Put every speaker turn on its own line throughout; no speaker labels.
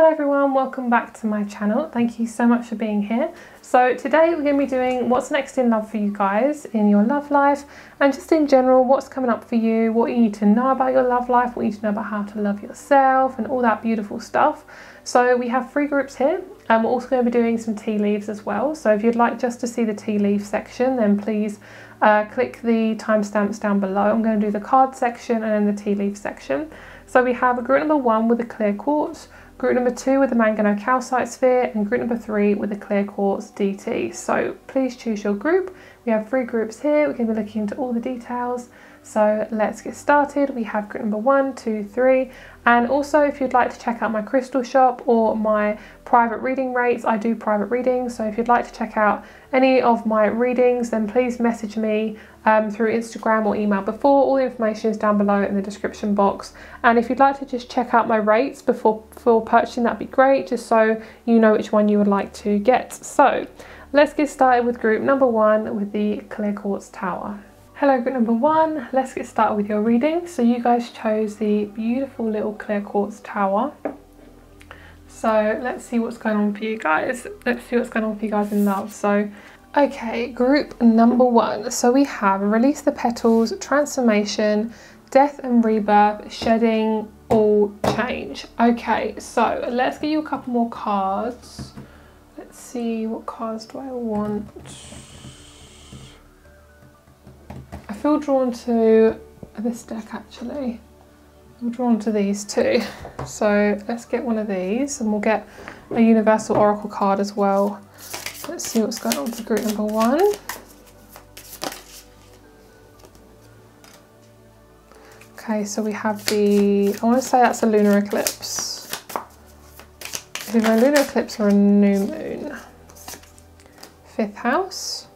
Hello everyone, welcome back to my channel. Thank you so much for being here. So today we're going to be doing what's next in love for you guys in your love life, and just in general what's coming up for you, what you need to know about your love life, what you need to know about how to love yourself and all that beautiful stuff. So we have 3 groups here, and we're also going to be doing some tea leaves as well. So if you'd like just to see the tea leaf section, then please click the timestamps down below. I'm going to do the card section and then the tea leaf section. So we have a group number 1 with a clear quartz, group number 2 with the manganese calcite sphere, and group number 3 with the clear quartz DT. So please choose your group. We have 3 groups here. We're going to be looking into all the details. So let's get started. We have group number 1, 2, 3. And also, if you'd like to check out my crystal shop or my private reading rates, I do private readings. So if you'd like to check out any of my readings, then please message me through Instagram or email before. All the information is down below in the description box. And if you'd like to just check out my rates before purchasing, that'd be great, just so you know which one you would like to get. So let's get started with group number 1 with the clear quartz tower. Hello group number 1, let's get started with your reading. So you guys chose the beautiful little clear quartz tower. So let's see what's going on for you guys. Let's see what's going on for you guys in love. So okay, group number 1. So we have release the petals, transformation, death and rebirth, shedding, all change. Okay, so let's get you a couple more cards. Let's see, what cards do I want? I feel drawn to this deck actually. I'm drawn to these two. So let's get one of these, and we'll get a universal oracle card as well. Let's see what's going on for group number 1. Okay, so we have I want to say that's a lunar eclipse. Either a lunar eclipse or a new moon. 5th house.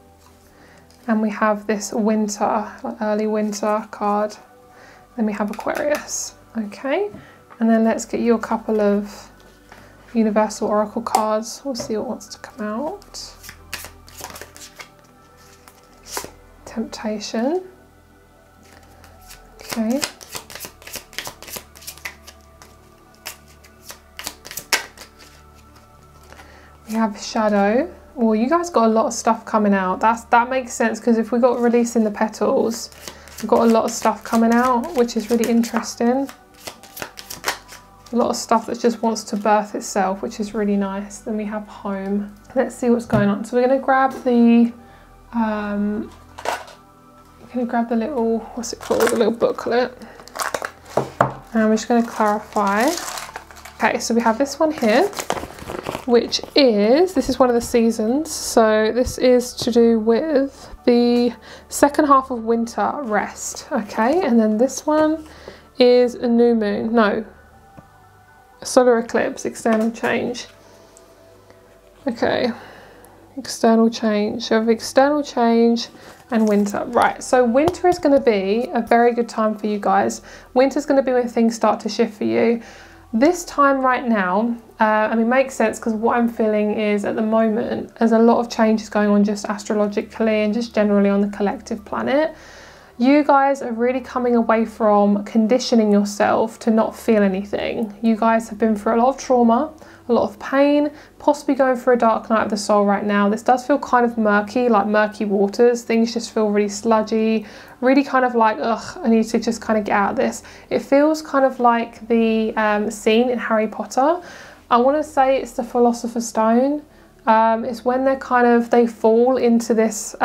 And we have this winter, early winter card. Then we have Aquarius. Okay, and then let's get you a couple of universal oracle cards. We'll see what wants to come out. Temptation. Okay. We have shadow. Well, you guys got a lot of stuff coming out. That makes sense, because if we got releasing the petals, we've got a lot of stuff coming out, which is really interesting. A lot of stuff that just wants to birth itself, which is really nice. Then we have home. Let's see what's going on. So we're going to grab the little, what's it called, the little booklet, and we're just going to clarify. Okay, so we have this one here, which is, this is one of the seasons. So this is to do with the second half of winter rest. Okay, and then this one is a new moon, no, solar eclipse, external change. Okay, external change. So we have external change and winter. Right, so winter is going to be a very good time for you guys. Winter is going to be when things start to shift for you. This time right now, I mean, makes sense, because what I'm feeling is at the moment there's a lot of changes going on just astrologically and just generally on the collective planet. You guys are really coming away from conditioning yourself to not feel anything. You guys have been through a lot of trauma, a lot of pain, possibly going through a dark night of the soul right now. This does feel kind of murky, like murky waters. Things just feel really sludgy, really kind of like, ugh, I need to just kind of get out of this. It feels kind of like the scene in Harry Potter. I want to say it's the Philosopher's Stone. It's when they fall into this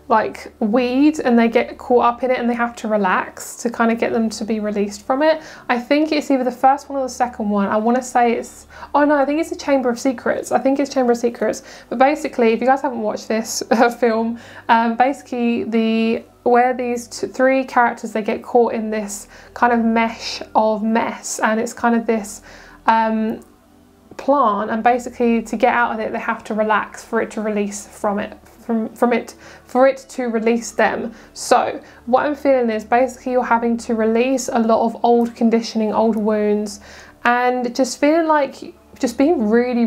like weed, and they get caught up in it and they have to relax to kind of get them to be released from it. I think it's either the first one or the second one. I want to say it's, oh no, I think it's the Chamber of Secrets. I think it's Chamber of Secrets. But basically, if you guys haven't watched this film, basically where these 3 characters, they get caught in this kind of mesh of mess, and it's kind of this plant, and basically to get out of it they have to relax for it to release for it to release them. So what I'm feeling is basically you're having to release a lot of old conditioning, old wounds, and just feeling like just being really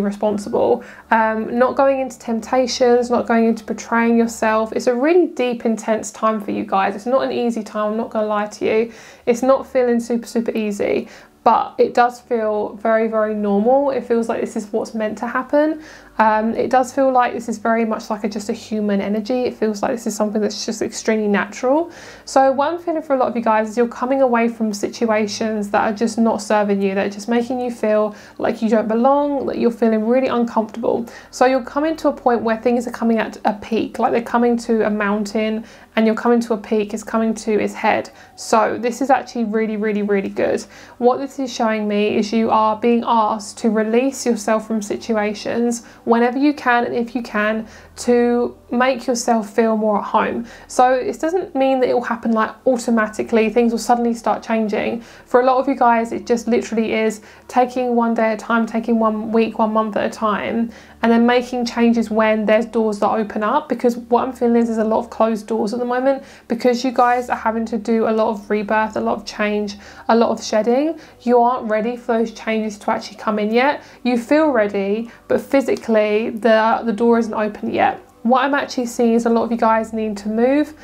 responsible, not going into temptations, not going into betraying yourself. It's a really deep, intense time for you guys. It's not an easy time, I'm not gonna lie to you. It's not feeling super easy, but it does feel very, very normal. It feels like this is what's meant to happen. It does feel like this is very much like just a human energy. It feels like this is something that's just extremely natural. So what I'm feeling for a lot of you guys is you're coming away from situations that are just not serving you, that are just making you feel like you don't belong, that you're feeling really uncomfortable. So you're coming to a point where things are coming at a peak, like they're coming to a mountain, and you're coming to a peak, it's coming to its head. So this is actually really, really, really good. What this is showing me is you are being asked to release yourself from situations whenever you can and if you can, to make yourself feel more at home. So it doesn't mean that it will happen like automatically, things will suddenly start changing. For a lot of you guys, it just literally is taking one day at a time, taking 1 week, 1 month at a time, and then making changes when there's doors that open up. Because what I'm feeling is there's a lot of closed doors at the moment, because you guys are having to do a lot of rebirth, a lot of change, a lot of shedding. You aren't ready for those changes to actually come in yet. You feel ready, but physically the door isn't open yet. What I'm actually seeing is a lot of you guys need to move,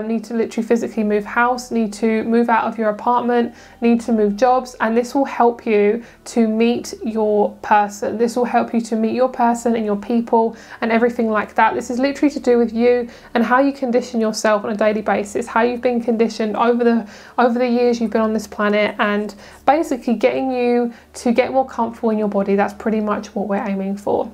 need to literally physically move house, need to move out of your apartment, need to move jobs, and this will help you to meet your person. This will help you to meet your person and your people and everything like that. This is literally to do with you and how you condition yourself on a daily basis, how you've been conditioned over the years you've been on this planet, and basically getting you to get more comfortable in your body. That's pretty much what we're aiming for.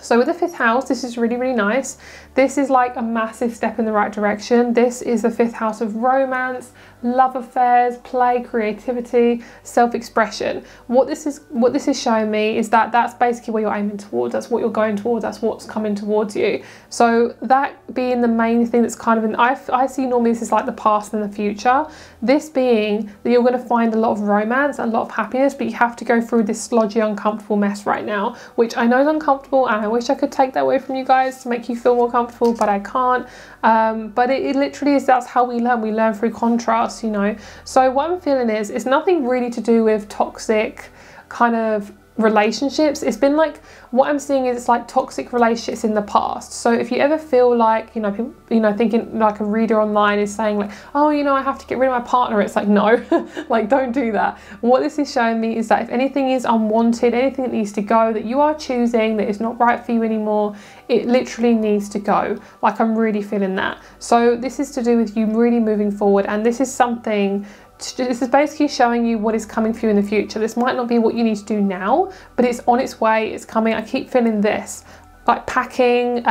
So with the 5th house, this is really, really nice. This is like a massive step in the right direction. This is the 5th house of romance, love affairs, play, creativity, self-expression. What this is showing me is that that's basically what you're aiming towards. That's what you're going towards. That's what's coming towards you. So that being the main thing that's kind of in, I see normally this is like the past and the future. This being that you're going to find a lot of romance, a lot of happiness, but you have to go through this slodgy, uncomfortable mess right now, which I know is uncomfortable, and I wish I could take that away from you guys to make you feel more comfortable, but I can't. But it literally is, that's how we learn. We learn through contrast, you know. So what I'm feeling is, it's nothing really to do with toxic kind of relationships. It's been like, what I'm seeing is it's like toxic relationships in the past. So if you ever feel like, you know, people, you know, thinking like a reader online is saying like, oh, you know, I have to get rid of my partner, it's like, no, like, don't do that. What this is showing me is that if anything is unwanted, anything that needs to go, that you are choosing, that is not right for you anymore, it literally needs to go. Like, I'm really feeling that. So this is to do with you really moving forward, and this is something, this is basically showing you what is coming for you in the future. This might not be what you need to do now, but it's on its way, it's coming. I keep feeling this, like packing,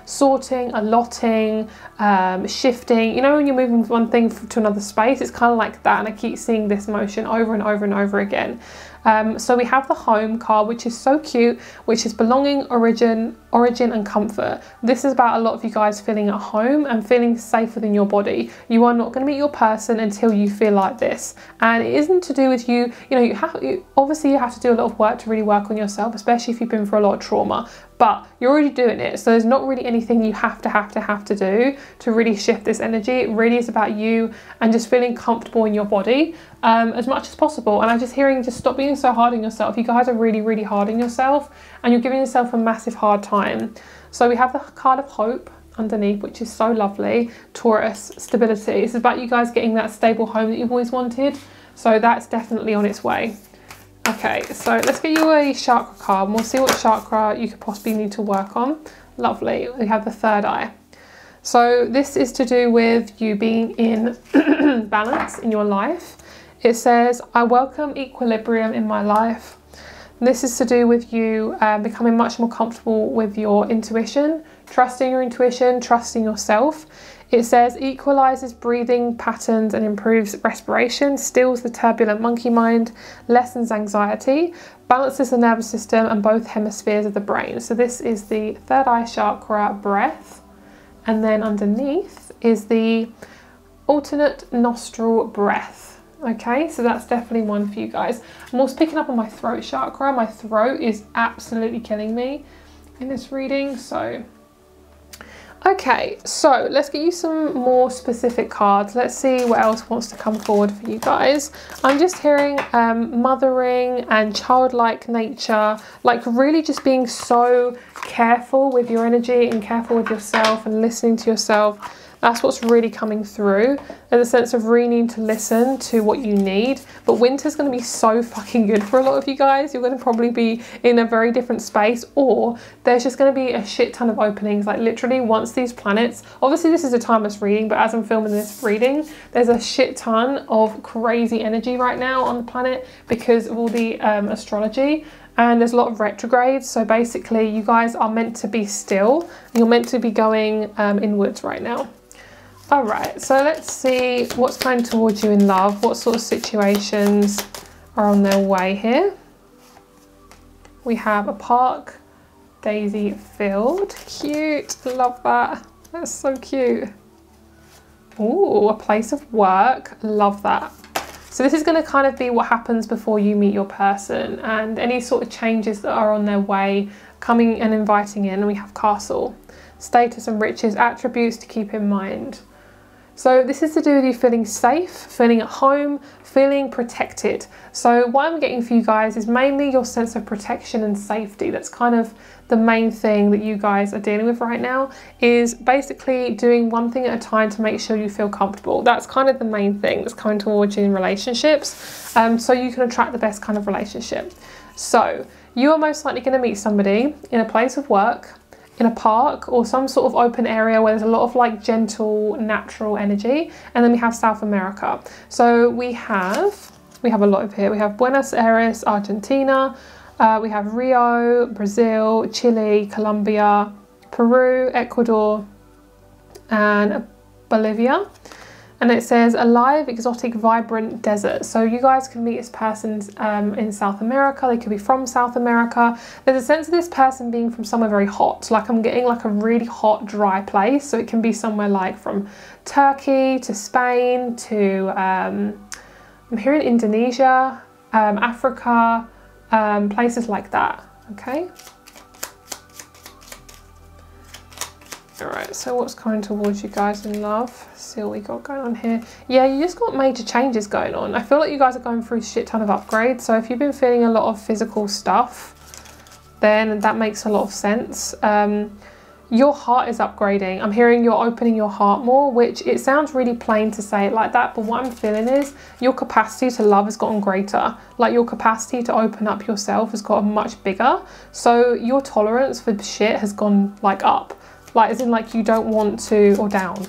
sorting, allotting, shifting. You know, when you're moving from one thing to another space, it's kind of like that, and I keep seeing this motion over and over and over again. So we have the home card, which is so cute, which is belonging, origin and comfort. This is about a lot of you guys feeling at home and feeling safe within your body. You are not going to meet your person until you feel like this, and it isn't to do with you. You know, obviously you have to do a lot of work to really work on yourself, especially if you've been through a lot of trauma, but you're already doing it. So there's not really anything you have to do to really shift this energy. It really is about you and just feeling comfortable in your body as much as possible. And I'm just hearing, just stop being so hard on yourself. You guys are really, really hard on yourself, and you're giving yourself a massive hard time. So we have the card of hope underneath, which is so lovely. Taurus, stability. It's about you guys getting that stable home that you've always wanted. So that's definitely on its way. Okay, so let's get you a chakra card, and we'll see what chakra you could possibly need to work on. Lovely. We have the 3rd eye. So this is to do with you being in balance in your life. It says, I welcome equilibrium in my life. This is to do with you becoming much more comfortable with your intuition, trusting your intuition, trusting yourself. It says, equalizes breathing patterns and improves respiration, stills the turbulent monkey mind, lessens anxiety, balances the nervous system and both hemispheres of the brain. So this is the 3rd eye chakra, breath. And then underneath is the alternate nostril breath. Okay, so that's definitely one for you guys. I'm also picking up on my throat chakra. My throat is absolutely killing me in this reading. So, okay, so let's get you some more specific cards. Let's see what else wants to come forward for you guys. I'm just hearing mothering and childlike nature, like really just being so careful with your energy and careful with yourself and listening to yourself. That's what's really coming through. There's a sense of really needing to listen to what you need. But winter's going to be so fucking good for a lot of you guys. You're going to probably be in a very different space, or there's just going to be a shit ton of openings. Like literally once these planets, obviously this is a timeless reading, but as I'm filming this reading, there's a shit ton of crazy energy right now on the planet because of all the astrology. And there's a lot of retrogrades, so basically you guys are meant to be still. You're meant to be going inwards right now. All right, so let's see what's coming towards you in love. What sort of situations are on their way here? We have a park, daisy field. Cute, love that. That's so cute. Ooh, a place of work, love that. So this is going to kind of be what happens before you meet your person, and any sort of changes that are on their way coming and inviting in. And we have castle, status and riches, attributes to keep in mind. So this is to do with you feeling safe, feeling at home, feeling protected. So what I'm getting for you guys is mainly your sense of protection and safety. That's kind of the main thing that you guys are dealing with right now, is basically doing one thing at a time to make sure you feel comfortable. That's kind of the main thing that's coming towards you in relationships, so you can attract the best kind of relationship. So you are most likely going to meet somebody in a place of work, in a park, or some sort of open area where there's a lot of like gentle natural energy. And then we have South America. So we have a lot of here. We have Buenos Aires, Argentina, we have Rio, Brazil, Chile, Colombia, Peru, Ecuador, and Bolivia. And it says a live, exotic, vibrant desert. So you guys can meet this person in South America. They could be from South America. There's a sense of this person being from somewhere very hot. Like I'm getting like a really hot, dry place. So it can be somewhere like from Turkey to Spain to, I'm hearing Indonesia, Africa, places like that, okay? All right, so what's coming towards you guys in love? See what we got going on here. Yeah, you just got major changes going on. I feel like you guys are going through a shit ton of upgrades. So if you've been feeling a lot of physical stuff, then that makes a lot of sense. Your heart is upgrading. I'm hearing you're opening your heart more, which it sounds really plain to say it like that, but what I'm feeling is your capacity to love has gotten greater. Like your capacity to open up yourself has gotten much bigger. So your tolerance for shit has gone like up. Like as in like you don't want to, or down,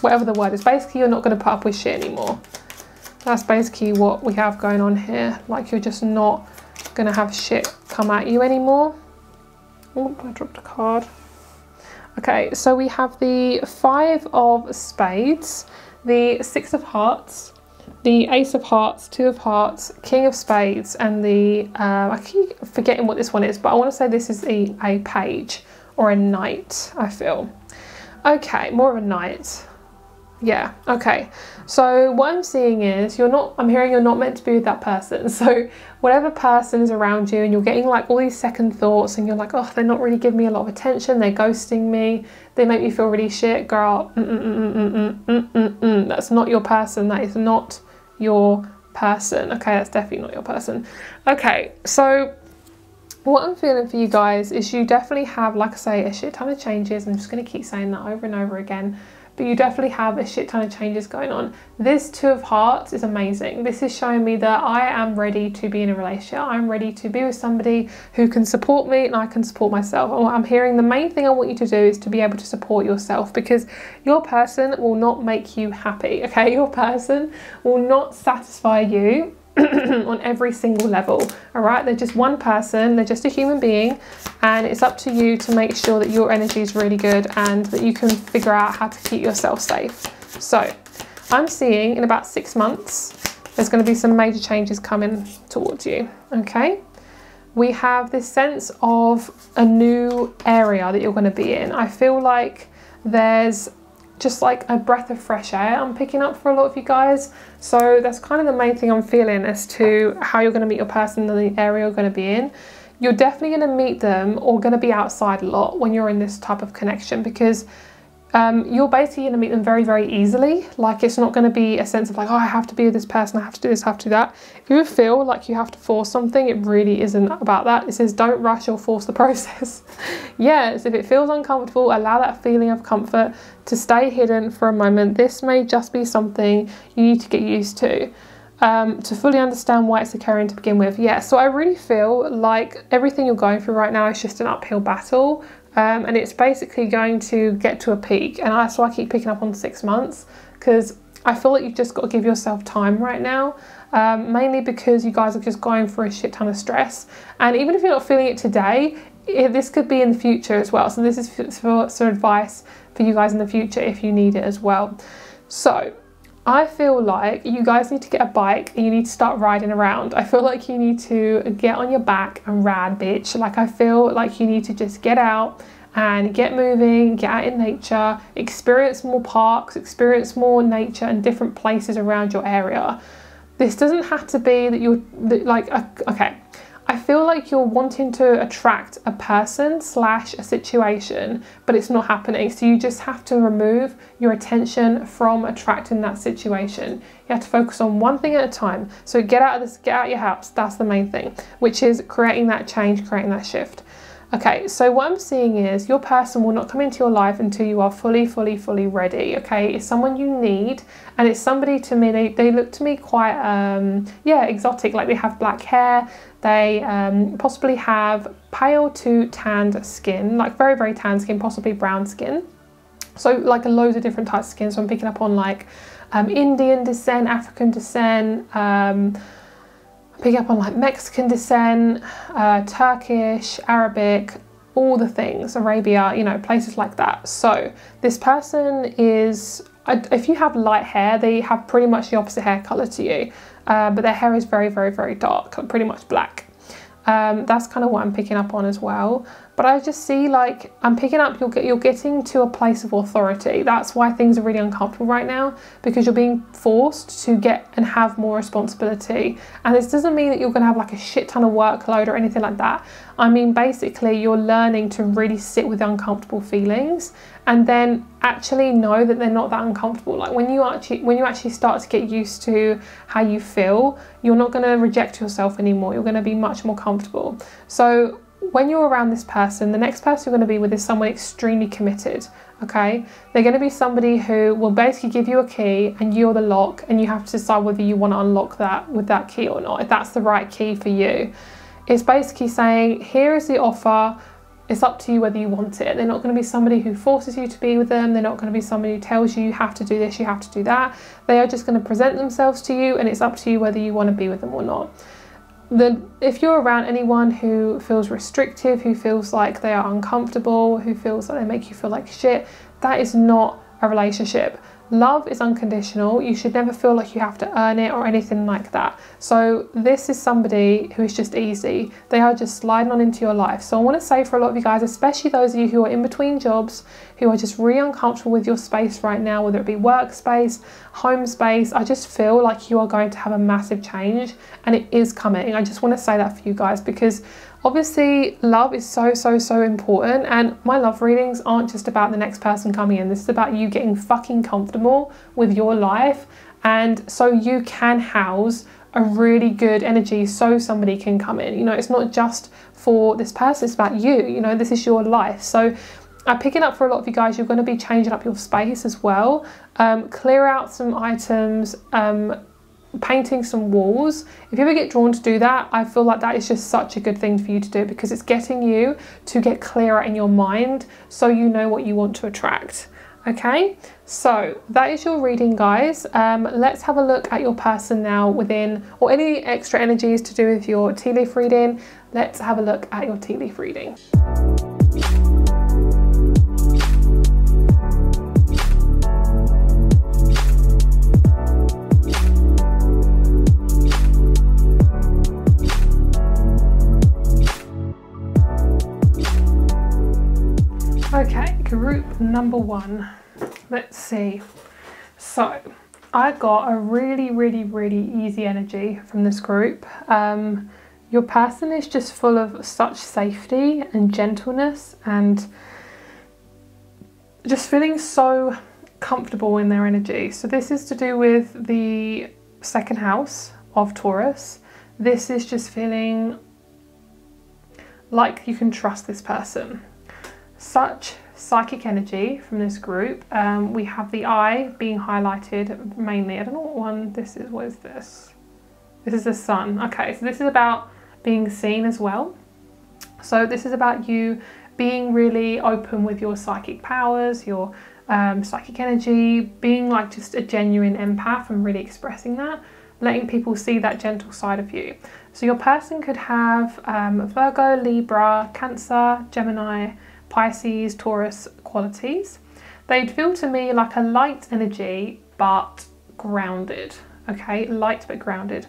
whatever the word is. Basically you're not going to put up with shit anymore. That's basically what we have going on here. Like you're just not going to have shit come at you anymore. Oh, I dropped a card. Okay, so we have the 5 of spades, the 6 of hearts, the ace of hearts, 2 of hearts, king of spades, and the, I keep forgetting what this one is, but I want to say this is a page or a knight, I feel. Okay, more of a knight. Yeah, okay. So what I'm seeing is I'm hearing you're not meant to be with that person. So whatever person is around you and you're getting like all these second thoughts and you're like, oh, they're not really giving me a lot of attention. They're ghosting me. They make me feel really shit. Girl, that's not your person. That is not your person. Okay, that's definitely not your person. Okay, so what I'm feeling for you guys is you definitely have, like I say, a shit ton of changes. I'm just going to keep saying that over and over again. But you definitely have a shit ton of changes going on. This 2 of hearts is amazing. This is showing me that I am ready to be in a relationship. I'm ready to be with somebody who can support me and I can support myself. And what I'm hearing, the main thing I want you to do is to be able to support yourself, because your person will not make you happy, okay? Your person will not satisfy you on every single level, all right? They're just one person, they're just a human being, and it's up to you to make sure that your energy is really good and that you can figure out how to keep yourself safe. So I'm seeing in about 6 months there's going to be some major changes coming towards you, okay? We have this sense of a new area that you're going to be in. I feel like there's just like a breath of fresh air I'm picking up for a lot of you guys. So that's kind of the main thing I'm feeling as to how you're going to meet your person and the area you're going to be in. You're definitely going to meet them or going to be outside a lot when you're in this type of connection, because you're basically going to meet them very, very easily. Like, it's not going to be a sense of like, oh, I have to be with this person, I have to do this, I have to do that. If you feel like you have to force something, it really isn't about that. It says don't rush or force the process. Yes, if it feels uncomfortable, allow that feeling of comfort to stay hidden for a moment. This may just be something you need to get used to fully understand why it's occurring to begin with. Yeah, so I really feel like everything you're going through right now is just an uphill battle. And it's basically going to get to a peak. And that's why I keep picking up on 6 months, because I feel like you've just got to give yourself time right now, mainly because you guys are just going through a shit ton of stress. And even if you're not feeling it today, this could be in the future as well. So this is for some advice for you guys in the future if you need it as well. So I feel like you guys need to get a bike and you need to start riding around. I feel like you need to get on your back and ride, bitch. Like, I feel like you need to just get out and get moving, get out in nature, experience more parks, experience more nature and different places around your area. This doesn't have to be that you're like, okay. I feel like you're wanting to attract a person / a situation, but it's not happening. So you just have to remove your attention from attracting that situation. You have to focus on one thing at a time. So get out of your house. That's the main thing, which is creating that change, creating that shift. Okay, so what I'm seeing is your person will not come into your life until you are fully ready. Okay, it's someone you need, and it's somebody, to me, they look to me quite, yeah, exotic. Like, they have black hair, they possibly have pale to tanned skin, like very, very tan skin, possibly brown skin. So like loads of different types of skin. So I'm picking up on like Indian descent, African descent, pick up on like Mexican descent, Turkish, Arabic, all the things, Arabia, you know, places like that. So this person is, if you have light hair, they have pretty much the opposite hair color to you, but their hair is very, very dark, pretty much black. That's kind of what I'm picking up on as well. But I just see, like, I'm picking up, you're getting to a place of authority. That's why things are really uncomfortable right now, because you're being forced to get and have more responsibility. And this doesn't mean that you're going to have like a shit ton of workload or anything like that. I mean, basically, you're learning to really sit with uncomfortable feelings and then actually know that they're not that uncomfortable. Like, when you actually start to get used to how you feel, you're not going to reject yourself anymore. You're going to be much more comfortable. So when you're around this person, the next person you're going to be with is someone extremely committed, okay? They're going to be somebody who will basically give you a key and you're the lock, and you have to decide whether you want to unlock that with that key or not, if that's the right key for you. It's basically saying, here is the offer, it's up to you whether you want it. They're not going to be somebody who forces you to be with them. They're not going to be somebody who tells you you have to do this, you have to do that. They are just going to present themselves to you, and it's up to you whether you want to be with them or not. If you're around anyone who feels restrictive, who feels like they are uncomfortable, who feels like they make you feel like shit, that is not a relationship. Love is unconditional. You should never feel like you have to earn it or anything like that. So this is somebody who is just easy. They are just sliding on into your life. So I want to say, for a lot of you guys, especially those of you who are in between jobs, who are just really uncomfortable with your space right now, whether it be workspace, home space, I just feel like you are going to have a massive change, and it is coming. I just want to say that for you guys, because obviously love is so important, and my love readings aren't just about the next person coming in. This is about you getting fucking comfortable with your life, and so you can house a really good energy so somebody can come in. You know, it's not just for this person, it's about you. You know, this is your life. So I'm picking up, for a lot of you guys, you're going to be changing up your space as well. Clear out some items, painting some walls. If you ever get drawn to do that, I feel like that is just such a good thing for you to do, because it's getting you to get clearer in your mind so you know what you want to attract. Okay, so that is your reading, guys. Let's have a look at your person now within, or any extra energies to do with your tea leaf reading. Let's have a look at your tea leaf reading. Okay, group number one. Let's see. So I got a really easy energy from this group. Your person is just full of such safety and gentleness, and just feeling so comfortable in their energy. So this is to do with the second house of Taurus. This is just feeling like you can trust this person. Such psychic energy from this group. We have the eye being highlighted mainly. I don't know what one this is. What is this? This is the sun. Okay, so this is about being seen as well. So this is about you being really open with your psychic powers, your psychic energy, being like just a genuine empath and really expressing that, letting people see that gentle side of you. So your person could have Virgo, Libra, Cancer, Gemini, Pisces, Taurus qualities. They'd feel to me like a light energy but grounded. Okay, light but grounded.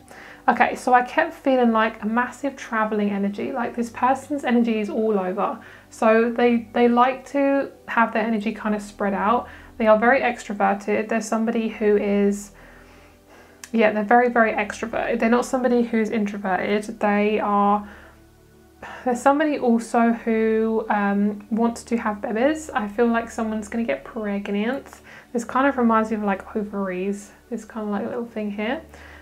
Okay, so I kept feeling like a massive traveling energy, like this person's energy is all over. So they like to have their energy kind of spread out. They are very extroverted. They're somebody who is, yeah, they're very, very extroverted. They're not somebody who's introverted. There's somebody also who wants to have babies. I feel like someone's going to get pregnant. This kind of reminds me of like ovaries, this kind of like little thing here.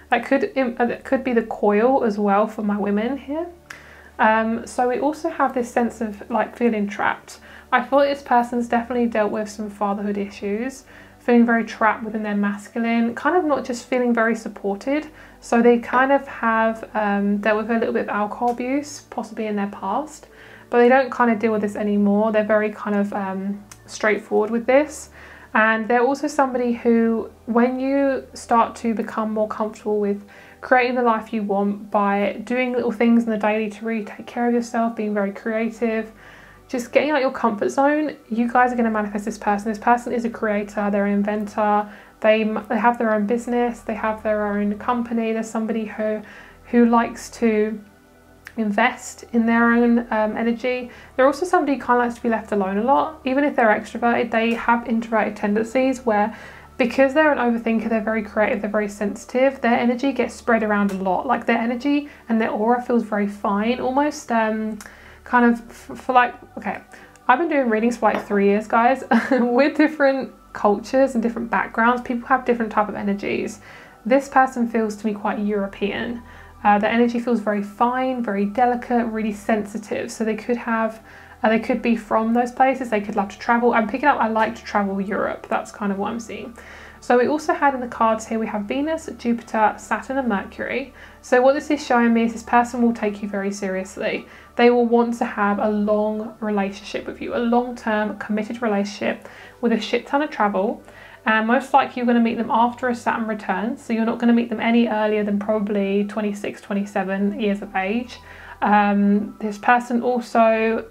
That could be the coil as well for my women here. So we also have this sense of like feeling trapped. I feel this person's definitely dealt with some fatherhood issues, feeling very trapped within their masculine, kind of not just feeling very supported. So they kind of have dealt with a little bit of alcohol abuse, possibly in their past, but they don't kind of deal with this anymore. They're very kind of straightforward with this. And they're also somebody who, when you start to become more comfortable with creating the life you want by doing little things in the daily to really take care of yourself, being very creative, just getting out your comfort zone, you guys are going to manifest this person. This person is a creator, they're an inventor, they have their own business, they have their own company. There's somebody who likes to invest in their own energy. They're also somebody who kind of likes to be left alone a lot. Even if they're extroverted, they have introverted tendencies where, because they're an overthinker, they're very creative, they're very sensitive, their energy gets spread around a lot. Like their energy and their aura feels very fine, almost kind of for like, okay, I've been doing readings for like 3 years, guys. With different cultures and different backgrounds, people have different type of energies. This person feels to me quite European. Their energy feels very fine, very delicate, really sensitive. So they could be from those places. They could love to travel. I'm picking up, I like to travel Europe. That's kind of what I'm seeing. So we also had in the cards here, we have Venus, Jupiter, Saturn and Mercury. So what this is showing me is this person will take you very seriously. They will want to have a long relationship with you, a long-term committed relationship with a shit ton of travel. And most likely you're going to meet them after a Saturn return. So you're not going to meet them any earlier than probably 26, 27 years of age. This person also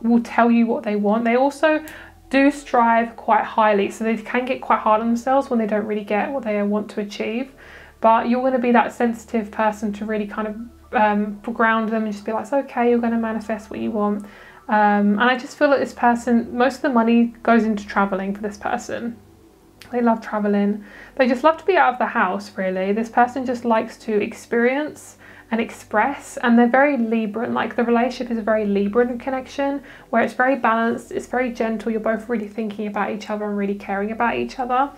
will tell you what they want. They also do strive quite highly. So they can get quite hard on themselves when they don't really get what they want to achieve. But you're going to be that sensitive person to really kind of ground them and just be like, it's okay, you're going to manifest what you want. And I just feel like this person, most of the money goes into traveling for this person. They love traveling. They just love to be out of the house, really. This person just likes to experience and express, and they're very Libran. Like the relationship is a very Libran connection where it's very balanced, it's very gentle. You're both really thinking about each other and really caring about each other.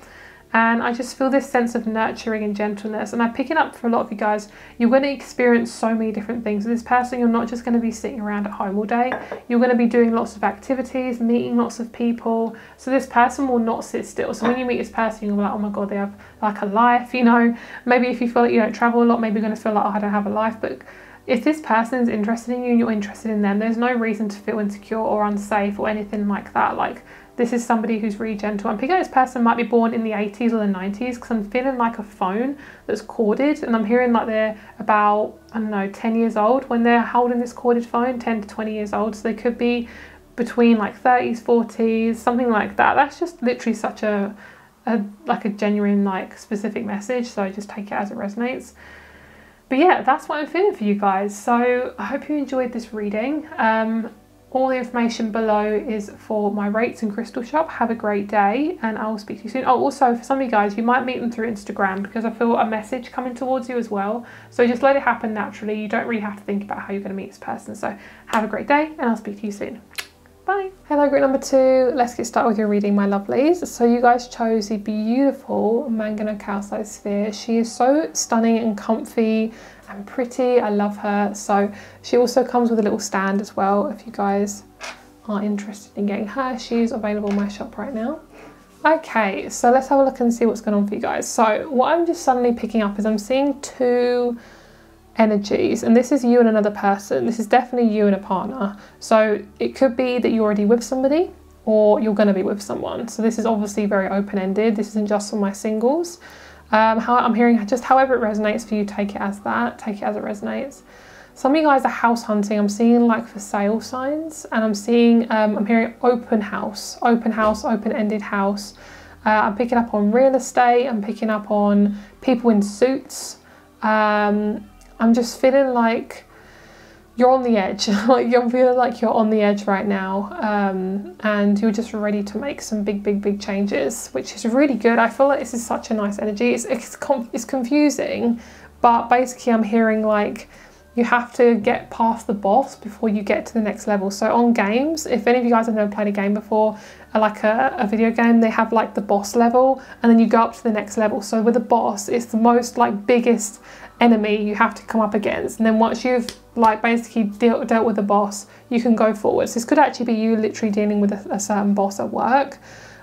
And I just feel this sense of nurturing and gentleness. And I'm picking up for a lot of you guys, you're going to experience so many different things. With this person, you're not just going to be sitting around at home all day. You're going to be doing lots of activities, meeting lots of people. So this person will not sit still. So when you meet this person, you'll be like, oh my God, they have like a life, you know. Maybe if you feel like you don't travel a lot, maybe you're going to feel like, oh, I don't have a life. But if this person is interested in you and you're interested in them, there's no reason to feel insecure or unsafe or anything like that. Like, this is somebody who's really gentle. I'm picking up this person might be born in the 80s or the 90s because I'm feeling like a phone that's corded, and I'm hearing like they're about, I don't know, 10 years old when they're holding this corded phone, 10 to 20 years old. So they could be between like 30s, 40s, something like that. That's just literally such a genuine, like specific message. So I just take it as it resonates. But yeah, that's what I'm feeling for you guys. So I hope you enjoyed this reading. All the information below is for my rates and crystal shop. Have a great day and I will speak to you soon. Oh, also for some of you guys, you might meet them through Instagram because I feel a message coming towards you as well. So just let it happen naturally. You don't really have to think about how you're going to meet this person. So have a great day and I'll speak to you soon. Bye. Hello group number 2, let's get started with your reading, my lovelies. So you guys chose the beautiful Mangano Calcite sphere. She is so stunning and comfy and pretty. I love her. So she also comes with a little stand as well if you guys are interested in getting her. She's available in my shop right now. Okay, so let's have a look and see what's going on for you guys. So what I'm just suddenly picking up is I'm seeing 2 energies, and this is you and another person. This is definitely you and a partner. So it could be that you're already with somebody or you're going to be with someone. So this is obviously very open-ended. This isn't just for my singles. How I'm hearing, just however it resonates for you, take it as that, take it as it resonates. Some of you guys are house hunting. I'm seeing like for sale signs, and I'm seeing, I'm hearing open house, open-ended house. I'm picking up on real estate. I'm picking up on people in suits. I'm just feeling like you're on the edge, like you're feeling like you're on the edge right now, and you're just ready to make some big changes, which is really good. I feel like this is such a nice energy. It's confusing, but basically I'm hearing like you have to get past the boss before you get to the next level. So on games, if any of you guys have never played a game before, like a video game, they have like the boss level and then you go up to the next level. So with the boss, it's the most like biggest enemy you have to come up against, and then once you've like basically dealt with the boss, you can go forwards. This could actually be you literally dealing with a certain boss at work,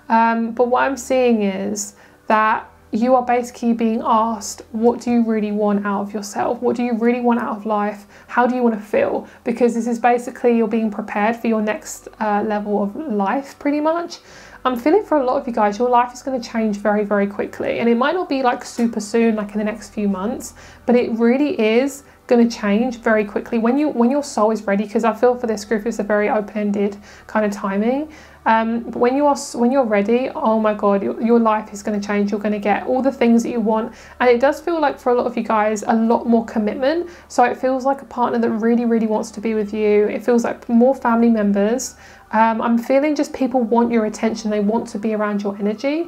but what I'm seeing is that you are basically being asked, what do you really want out of yourself? What do you really want out of life? How do you want to feel? Because this is basically you're being prepared for your next level of life, pretty much. I'm feeling for a lot of you guys, your life is going to change very quickly, and it might not be like super soon, like in the next few months, but it really is going to change very quickly when your soul is ready. Because I feel for this group it's a very open-ended kind of timing. But when you're ready, oh my god, your life is going to change. You're going to get all the things that you want, and it does feel like for a lot of you guys a lot more commitment. So it feels like a partner that really wants to be with you. It feels like more family members. I'm feeling just people want your attention. They want to be around your energy,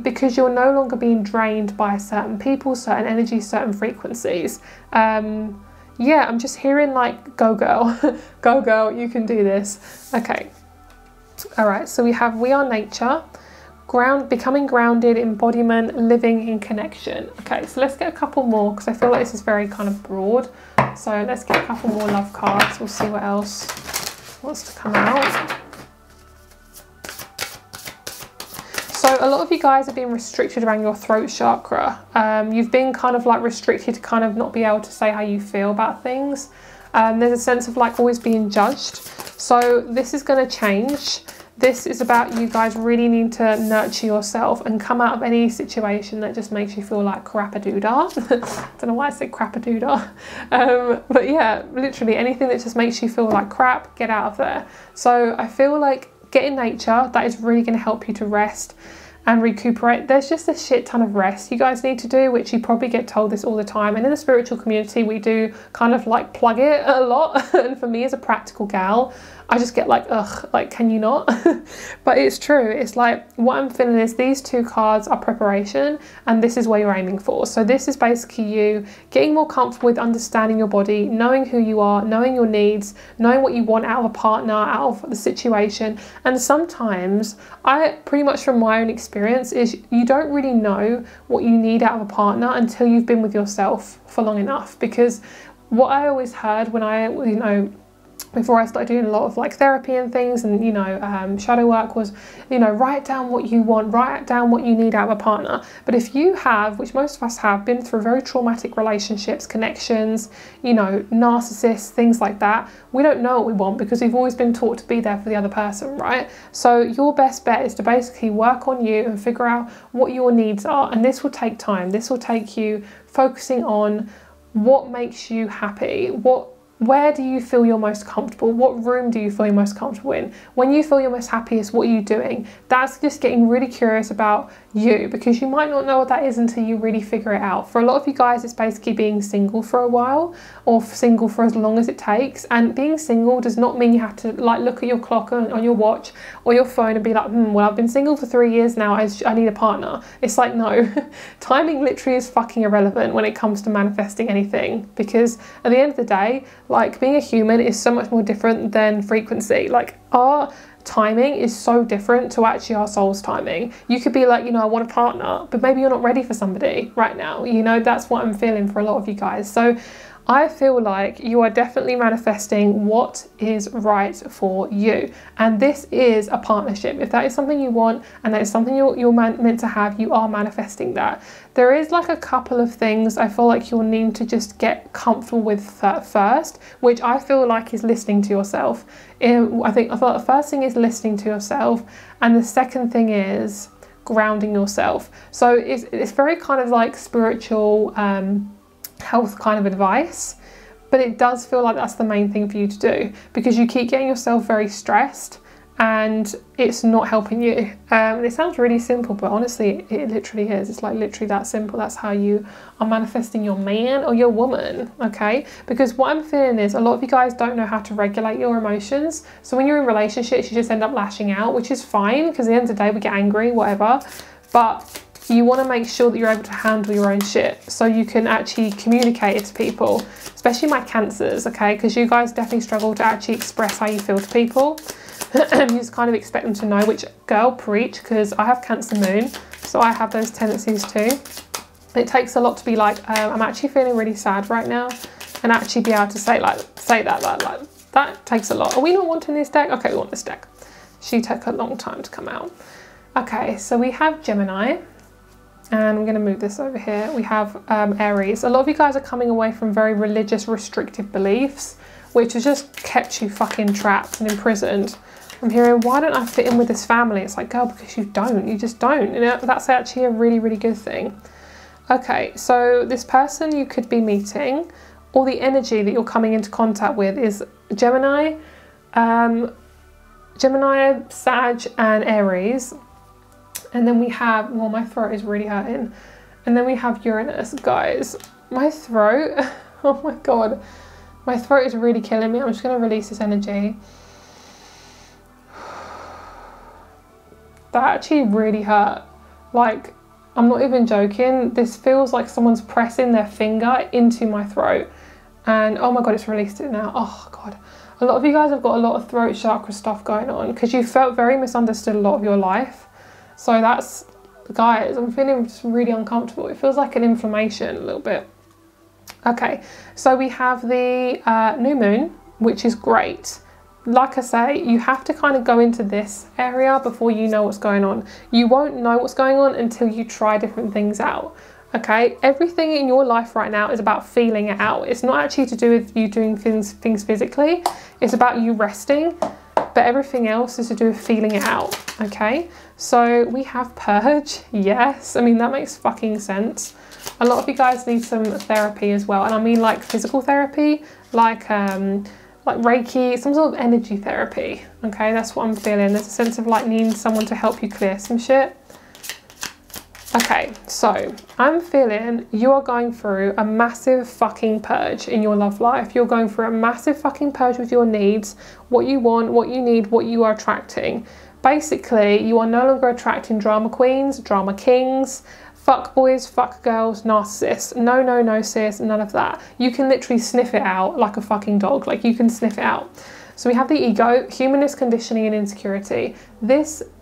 because you're no longer being drained by certain people, certain energies, certain frequencies. Yeah, I'm just hearing like, go girl, go girl, you can do this. Okay. All right, so we are nature, becoming grounded, embodiment, living in connection. Okay, so let's get a couple more, because I feel like this is very kind of broad. So let's get a couple more love cards. We'll see what else wants to come out. So a lot of you guys have been restricted around your throat chakra. You've been kind of like restricted to kind of not be able to say how you feel about things. There's a sense of like always being judged. So this is going to change. This is about you guys really need to nurture yourself and come out of any situation that just makes you feel like crap-a-doo-dah. I don't know why I said crap-a-doo-dah. But yeah, literally anything that just makes you feel like crap, get out of there. So I feel like get in nature. That is really going to help you to rest and recuperate. There's just a shit ton of rest you guys need to do, which you probably get told this all the time, and in the spiritual community we do kind of like plug it a lot. And for me as a practical gal, I just get like, ugh, like, can you not? But it's true. It's like what I'm feeling is these 2 cards are preparation, and this is where you're aiming for. So this is basically you getting more comfortable with understanding your body, knowing who you are, knowing your needs, knowing what you want out of a partner, out of the situation. And sometimes I pretty much from my own experience is you don't really know what you need out of a partner until you've been with yourself for long enough. Because what I always heard when I, before I started doing a lot of like therapy and things and, shadow work was, write down what you want, write down what you need out of a partner. But if you have, which most of us have, been through very traumatic relationships, connections, narcissists, things like that, we don't know what we want because we've always been taught to be there for the other person, right? So your best bet is to basically work on you and figure out what your needs are. And this will take time. This will take you focusing on what makes you happy, where do you feel you're most comfortable? What room do you feel you're most comfortable in? When you feel you're most happiest, what are you doing? That's just getting really curious about you, because you might not know what that is until you really figure it out. For a lot of you guys, it's basically being single for a while, or single for as long as it takes. And being single does not mean you have to like look at your clock on your watch or your phone and be like, well, I've been single for 3 years now, I need a partner. It's like, no, timing literally is fucking irrelevant when it comes to manifesting anything, because at the end of the day, Like, being a human is so much more different than frequency. Like, our timing is so different to actually our soul's timing. You could be like, you know, I want a partner, but maybe you're not ready for somebody right now. You know, that's what I'm feeling for a lot of you guys. So I feel like you are definitely manifesting what is right for you. And this is a partnership. If that is something you want and that is something you're meant to have, you are manifesting that. There is like a couple of things I feel like you'll need to just get comfortable with first, which I feel like is listening to yourself. I feel like the first thing is listening to yourself. And the second thing is grounding yourself. So it's very kind of like spiritual, health kind of advice, but it does feel like that's the main thing for you to do, because you keep getting yourself very stressed and it's not helping you. It sounds really simple, but honestly it literally is. It's like literally that simple. That's how you are manifesting your man or your woman, okay? Because what I'm feeling is a lot of you guys don't know how to regulate your emotions. So when you're in relationships, you just end up lashing out, which is fine, because at the end of the day we get angry, whatever, but you want to make sure that you're able to handle your own shit so you can actually communicate it to people, especially my Cancers, okay? Because you guys definitely struggle to actually express how you feel to people. You just kind of expect them to know, which, girl, preach, because I have Cancer moon, so I have those tendencies too. It takes a lot to be like, I'm actually feeling really sad right now, and actually be able to say that takes a lot. Are we not wanting this deck? Okay, we want this deck. She took a long time to come out. Okay, so we have Gemini. And I'm going to move this over here. We have Aries. A lot of you guys are coming away from very religious, restrictive beliefs, which has just kept you fucking trapped and imprisoned. I'm hearing, why don't I fit in with this family? It's like, girl, because you don't. You just don't. You know, that's actually a really, really good thing. Okay, so this person you could be meeting, or the energy that you're coming into contact with, is Gemini, Sag, and Aries. And then we have, well, my throat is really hurting. And then we have Uranus. Guys, my throat, oh my God. My throat is really killing me. I'm just going to release this energy. That actually really hurt. Like, I'm not even joking. This feels like someone's pressing their finger into my throat. And oh my God, it's released it now. Oh God. A lot of you guys have got a lot of throat chakra stuff going on because you felt very misunderstood a lot of your life. So that's, guys, I'm feeling just really uncomfortable. It feels like an inflammation a little bit. Okay, so we have the new moon, which is great. Like I say, you have to kind of go into this area before you know what's going on. You won't know what's going on until you try different things out. Okay, everything in your life right now is about feeling it out. It's not actually to do with you doing things physically. It's about you resting. But everything else is to do with feeling it out, okay? So we have Purge, yes. I mean, that makes fucking sense. A lot of you guys need some therapy as well. And I mean like physical therapy, like Reiki, some sort of energy therapy, okay? That's what I'm feeling. There's a sense of like needing someone to help you clear some shit. Okay, so I'm feeling you are going through a massive fucking purge in your love life. You're going through a massive fucking purge with your needs, what you want, what you need, what you are attracting. Basically, you are no longer attracting drama queens, drama kings, fuck boys, fuck girls, narcissists. No, no, no, sis, none of that. You can literally sniff it out like a fucking dog. Like, you can sniff it out. So we have the ego, humanness, conditioning, and insecurity.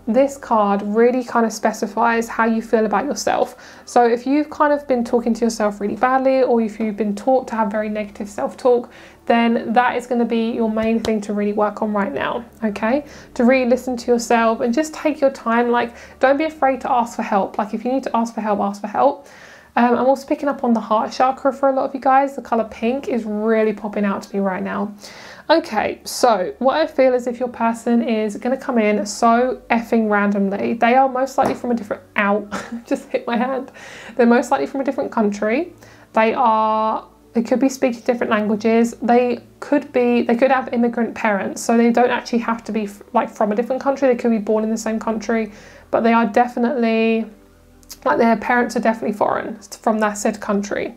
This card really kind of specifies how you feel about yourself. So if you've kind of been talking to yourself really badly, or if you've been taught to have very negative self-talk, then that is going to be your main thing to really work on right now, okay? To really listen to yourself and just take your time. Like, don't be afraid to ask for help. Like, if you need to ask for help, ask for help. I'm also picking up on the heart chakra for a lot of you guys. The colour pink is really popping out to me right now. Okay, so what I feel is if your person is going to come in so effing randomly, they are most likely from a different, just hit my hand. They're most likely from a different country. They could be speaking different languages. They could have immigrant parents, so they don't actually have to be like from a different country. They could be born in the same country, but they are definitely, like, their parents are definitely foreign from that said country.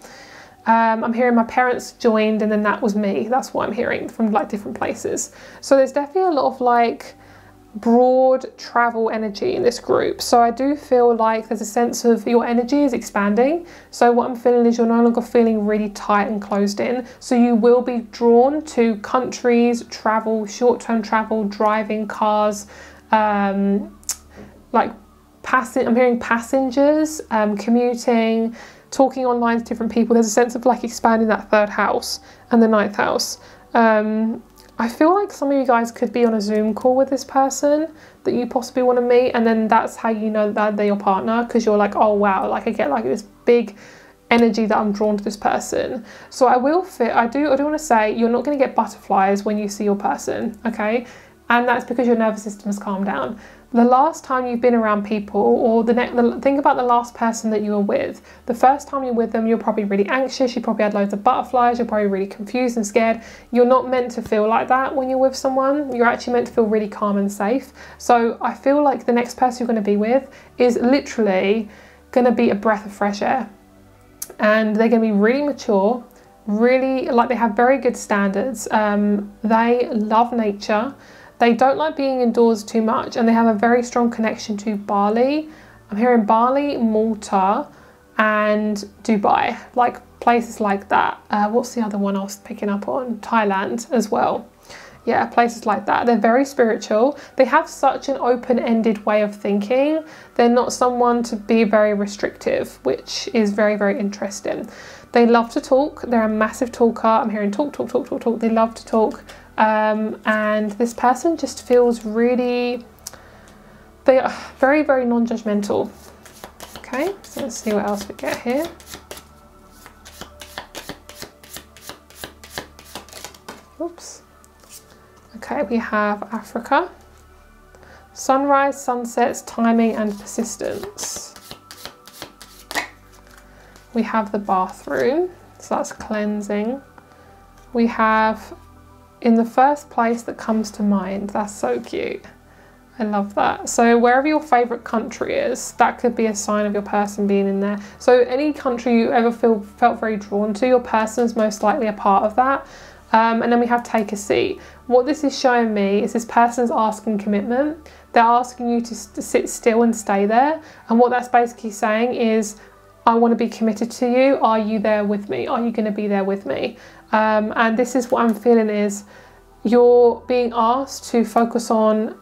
I'm hearing my parents joined and then that was me. That's what I'm hearing from like different places. So there's definitely a lot of like broad travel energy in this group. So I do feel like there's a sense of your energy is expanding. So what I'm feeling is you're no longer feeling really tight and closed in. So you will be drawn to countries, travel, short-term travel, driving cars, like I'm hearing passengers, commuting, talking online to different people. There's a sense of like expanding that third house and the ninth house. I feel like some of you guys could be on a Zoom call with this person that you possibly want to meet, and then that's how you know that they're your partner, because you're like, oh wow, like I get like this big energy that I'm drawn to this person. So I do want to say you're not going to get butterflies when you see your person, okay? And that's because your nervous system has calmed down. The last time you've been around people, or think about the last person that you were with. The first time you're with them, you're probably really anxious, you probably had loads of butterflies, you're probably really confused and scared. You're not meant to feel like that when you're with someone. You're actually meant to feel really calm and safe. So I feel like the next person you're going to be with is literally going to be a breath of fresh air. And they're going to be really mature, really, like, they have very good standards. They love nature. They don't like being indoors too much, and they have a very strong connection to Bali. I'm hearing Bali, Malta, and Dubai, like places like that. What's the other one I was picking up on? Thailand as well. Yeah, places like that. They're very spiritual. They have such an open-ended way of thinking. They're not someone to be very restrictive, which is very, very interesting. They love to talk. They're a massive talker. I'm hearing talk, talk, talk, talk, talk. They love to talk. And this person just feels really, they are very, very non-judgmental. Okay, so let's see what else we get here. Oops. Okay, we have Africa. Sunrise, sunsets, timing and persistence. We have the bathroom, so that's cleansing. We have in the first place that comes to mind. That's so cute. I love that. So wherever your favourite country is, that could be a sign of your person being in there. So any country you ever felt very drawn to, your person is most likely a part of that. And then we have take a seat. What this is showing me is this person is asking commitment. They're asking you to sit still and stay there. And what that's basically saying is, I want to be committed to you. Are you there with me? Are you going to be there with me? And this is what I'm feeling is you're being asked to focus on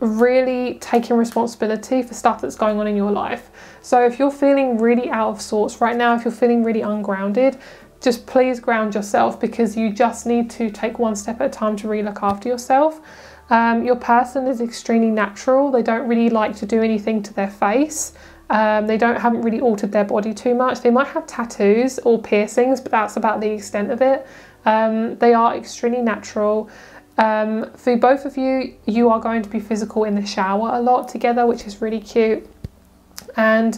really taking responsibility for stuff that's going on in your life. So if you're feeling really out of sorts right now, if you're feeling really ungrounded, just please ground yourself, because you just need to take one step at a time to really look after yourself. Your person is extremely natural. They don't really like to do anything to their face. They haven't really altered their body too much. They might have tattoos or piercings, but that's about the extent of it. They are extremely natural. For both of you, you are going to be physical in the shower a lot together, which is really cute. And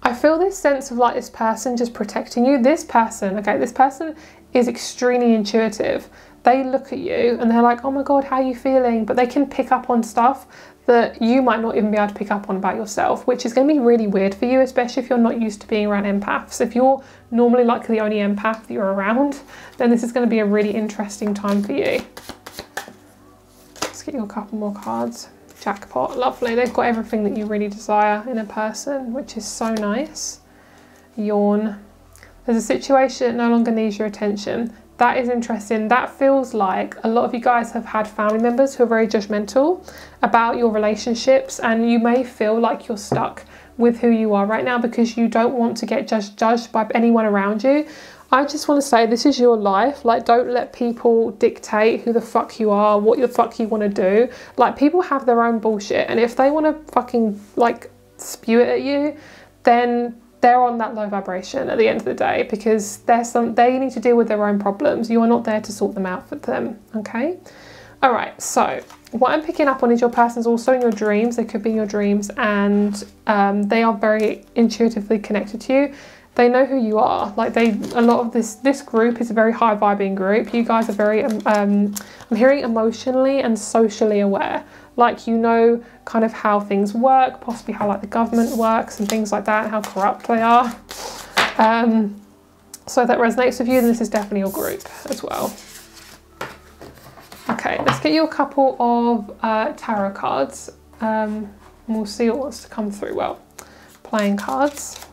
I feel this sense of like this person just protecting you. This person is extremely intuitive. They look at you and they're like, oh my God, how are you feeling? But they can pick up on stuff that you might not even be able to pick up on about yourself, which is going to be really weird for you, especially if you're not used to being around empaths. If you're normally like the only empath that you're around, then this is going to be a really interesting time for you. Let's get you a couple more cards. Jackpot, lovely. They've got everything that you really desire in a person, which is so nice. Yawn. There's a situation that no longer needs your attention. That is interesting. That feels like a lot of you guys have had family members who are very judgmental about your relationships, and you may feel like you're stuck with who you are right now because you don't want to get judged by anyone around you. I just want to say, this is your life. Like, don't let people dictate who the fuck you are, what the fuck you want to do. Like, people have their own bullshit, and if they want to fucking like spew it at you, then they're on that low vibration at the end of the day, because they need to deal with their own problems. You are not there to sort them out for them, okay? All right, so what I'm picking up on is your person's also in your dreams. They could be in your dreams, and they are very intuitively connected to you. They know who you are. Like, a lot of this group is a very high vibing group. You guys are very, I'm hearing emotionally and socially aware. Like, you know kind of how things work, possibly how like the government works and things like that, and how corrupt they are. So if that resonates with you, then this is definitely your group as well. Okay, let's get you a couple of tarot cards. And we'll see what wants to come through. Well, playing cards.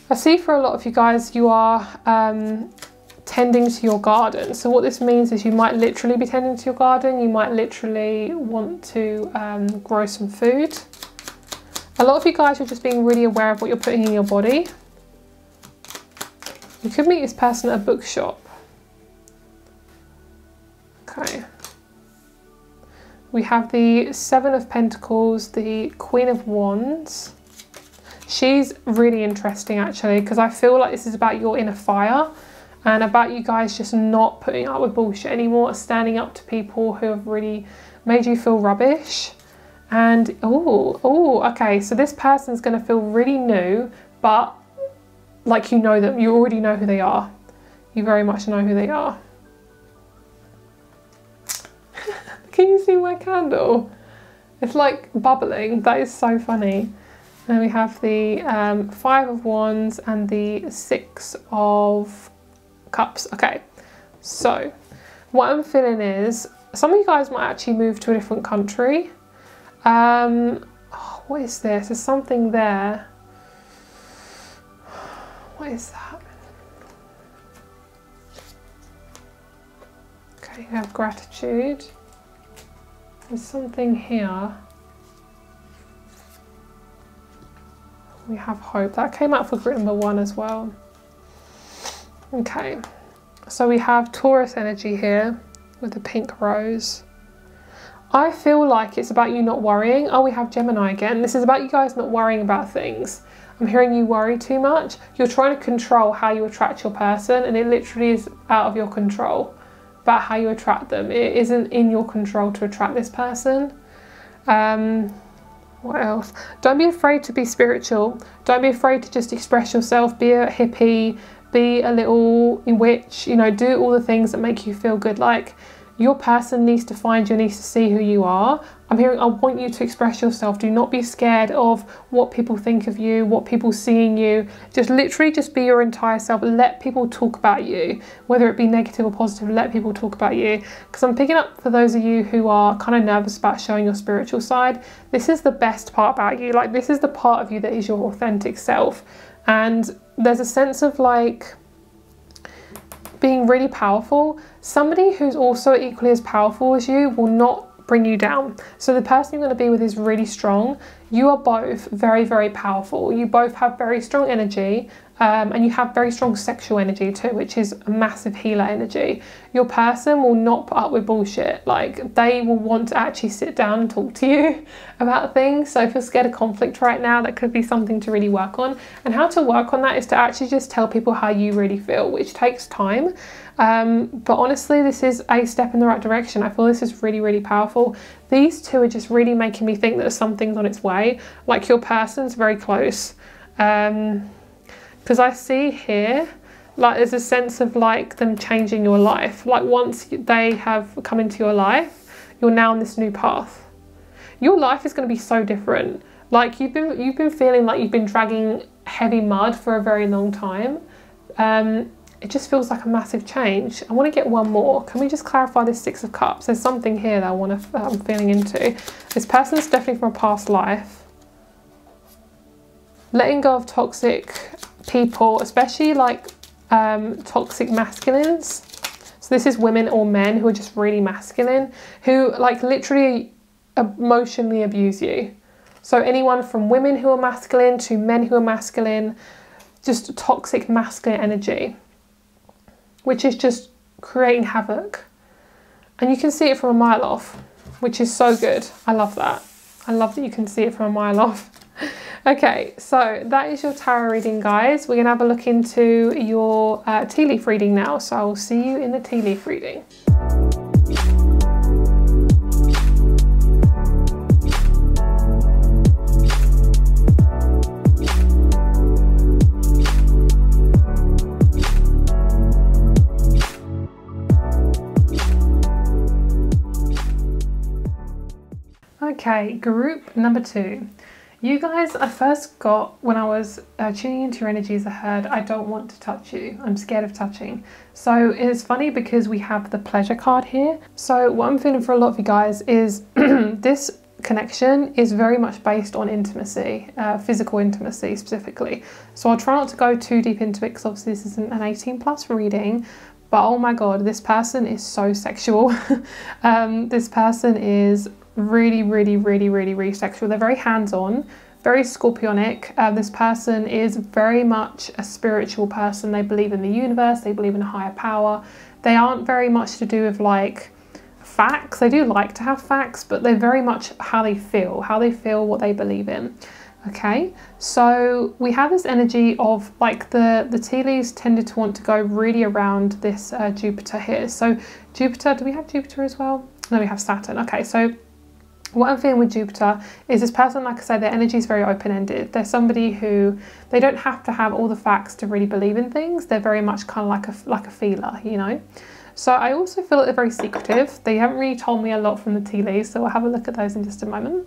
I see for a lot of you guys, you are tending to your garden. So what this means is you might literally be tending to your garden. You might literally want to grow some food. A lot of you guys are just being really aware of what you're putting in your body. You could meet this person at a bookshop. Okay. We have the Seven of Pentacles, the Queen of Wands. She's really interesting actually, because I feel like this is about your inner fire and about you guys just not putting up with bullshit anymore, standing up to people who have really made you feel rubbish. And okay, so this person's going to feel really new, but like you know them, you already know who they are. You very much know who they are. Can you see my candle? It's like bubbling. That is so funny. And we have the Five of Wands and the Six of Cups. Okay, so what I'm feeling is some of you guys might actually move to a different country. What is this? There's something there. What is that? Okay, we have gratitude. There's something here. We have hope. That came out for group number 1 as well. Okay, so we have Taurus energy here with the pink rose. I feel like it's about you not worrying. Oh, we have Gemini again. This is about you guys not worrying about things. I'm hearing you worry too much. You're trying to control how you attract your person, and it literally is out of your control about how you attract them. It isn't in your control to attract this person. What else? Don't be afraid to be spiritual. Don't be afraid to just express yourself. Be a hippie, be a little witch, you know, do all the things that make you feel good. Like, your person needs to find you, needs to see who you are. I'm hearing, I want you to express yourself. Do not be scared of what people think of you, what people see in you. Just literally just be your entire self. Let people talk about you, whether it be negative or positive, let people talk about you. Because I'm picking up for those of you who are kind of nervous about showing your spiritual side, this is the best part about you. Like, this is the part of you that is your authentic self. And there's a sense of like being really powerful. Somebody who's also equally as powerful as you will not bring you down. So the person you're going to be with is really strong. You are both very, very powerful. You both have very strong energy, and you have very strong sexual energy too, which is a massive healer energy. Your person will not put up with bullshit. Like, they will want to actually sit down and talk to you about things. So if you're scared of conflict right now, that could be something to really work on. And how to work on that is to actually just tell people how you really feel, which takes time. But honestly, this is a step in the right direction. I feel this is really, really powerful. These two are just really making me think that something's on its way. Like, your person's very close. Because I see here, like, there's a sense of like them changing your life. Like, once they have come into your life, you're now on this new path. Your life is going to be so different. Like, you've been feeling like you've been dragging heavy mud for a very long time. It just feels like a massive change. I want to get one more. Can we just clarify this Six of Cups? There's something here that I'm feeling into. This person's definitely from a past life. Letting go of toxic people, especially like toxic masculines. So this is women or men who are just really masculine, who like literally emotionally abuse you. So anyone from women who are masculine to men who are masculine, just toxic masculine energy, which is just creating havoc. And you can see it from a mile off, which is so good. I love that. I love that you can see it from a mile off. Okay, so that is your tarot reading, guys. We're going to have a look into your tea leaf reading now. So I'll see you in the tea leaf reading. Okay, group number 2. You guys, I first got, when I was tuning into your energies, I heard, I don't want to touch you. I'm scared of touching. So it's funny because we have the pleasure card here. So what I'm feeling for a lot of you guys is this connection is very much based on intimacy, physical intimacy specifically. So I'll try not to go too deep into it because obviously this isn't an 18+ reading. But oh my God, this person is so sexual. This person is really sexual. They're very hands-on, very scorpionic. This person is very much a spiritual person. They believe in the universe, they believe in a higher power. They aren't very much to do with like facts. They do like to have facts, but they're very much how they feel, what they believe in. Okay, so we have this energy of like the tea leaves tended to want to go really around this Jupiter here. So Jupiter, do we have Jupiter as well? No, we have Saturn. Okay, so what I'm feeling with Jupiter is this person, like I said, their energy is very open-ended. They're somebody who, they don't have to have all the facts to really believe in things. They're very much kind of like a feeler, you know. So I also feel that they're very secretive. They haven't really told me a lot from the tea leaves, so we'll have a look at those in just a moment.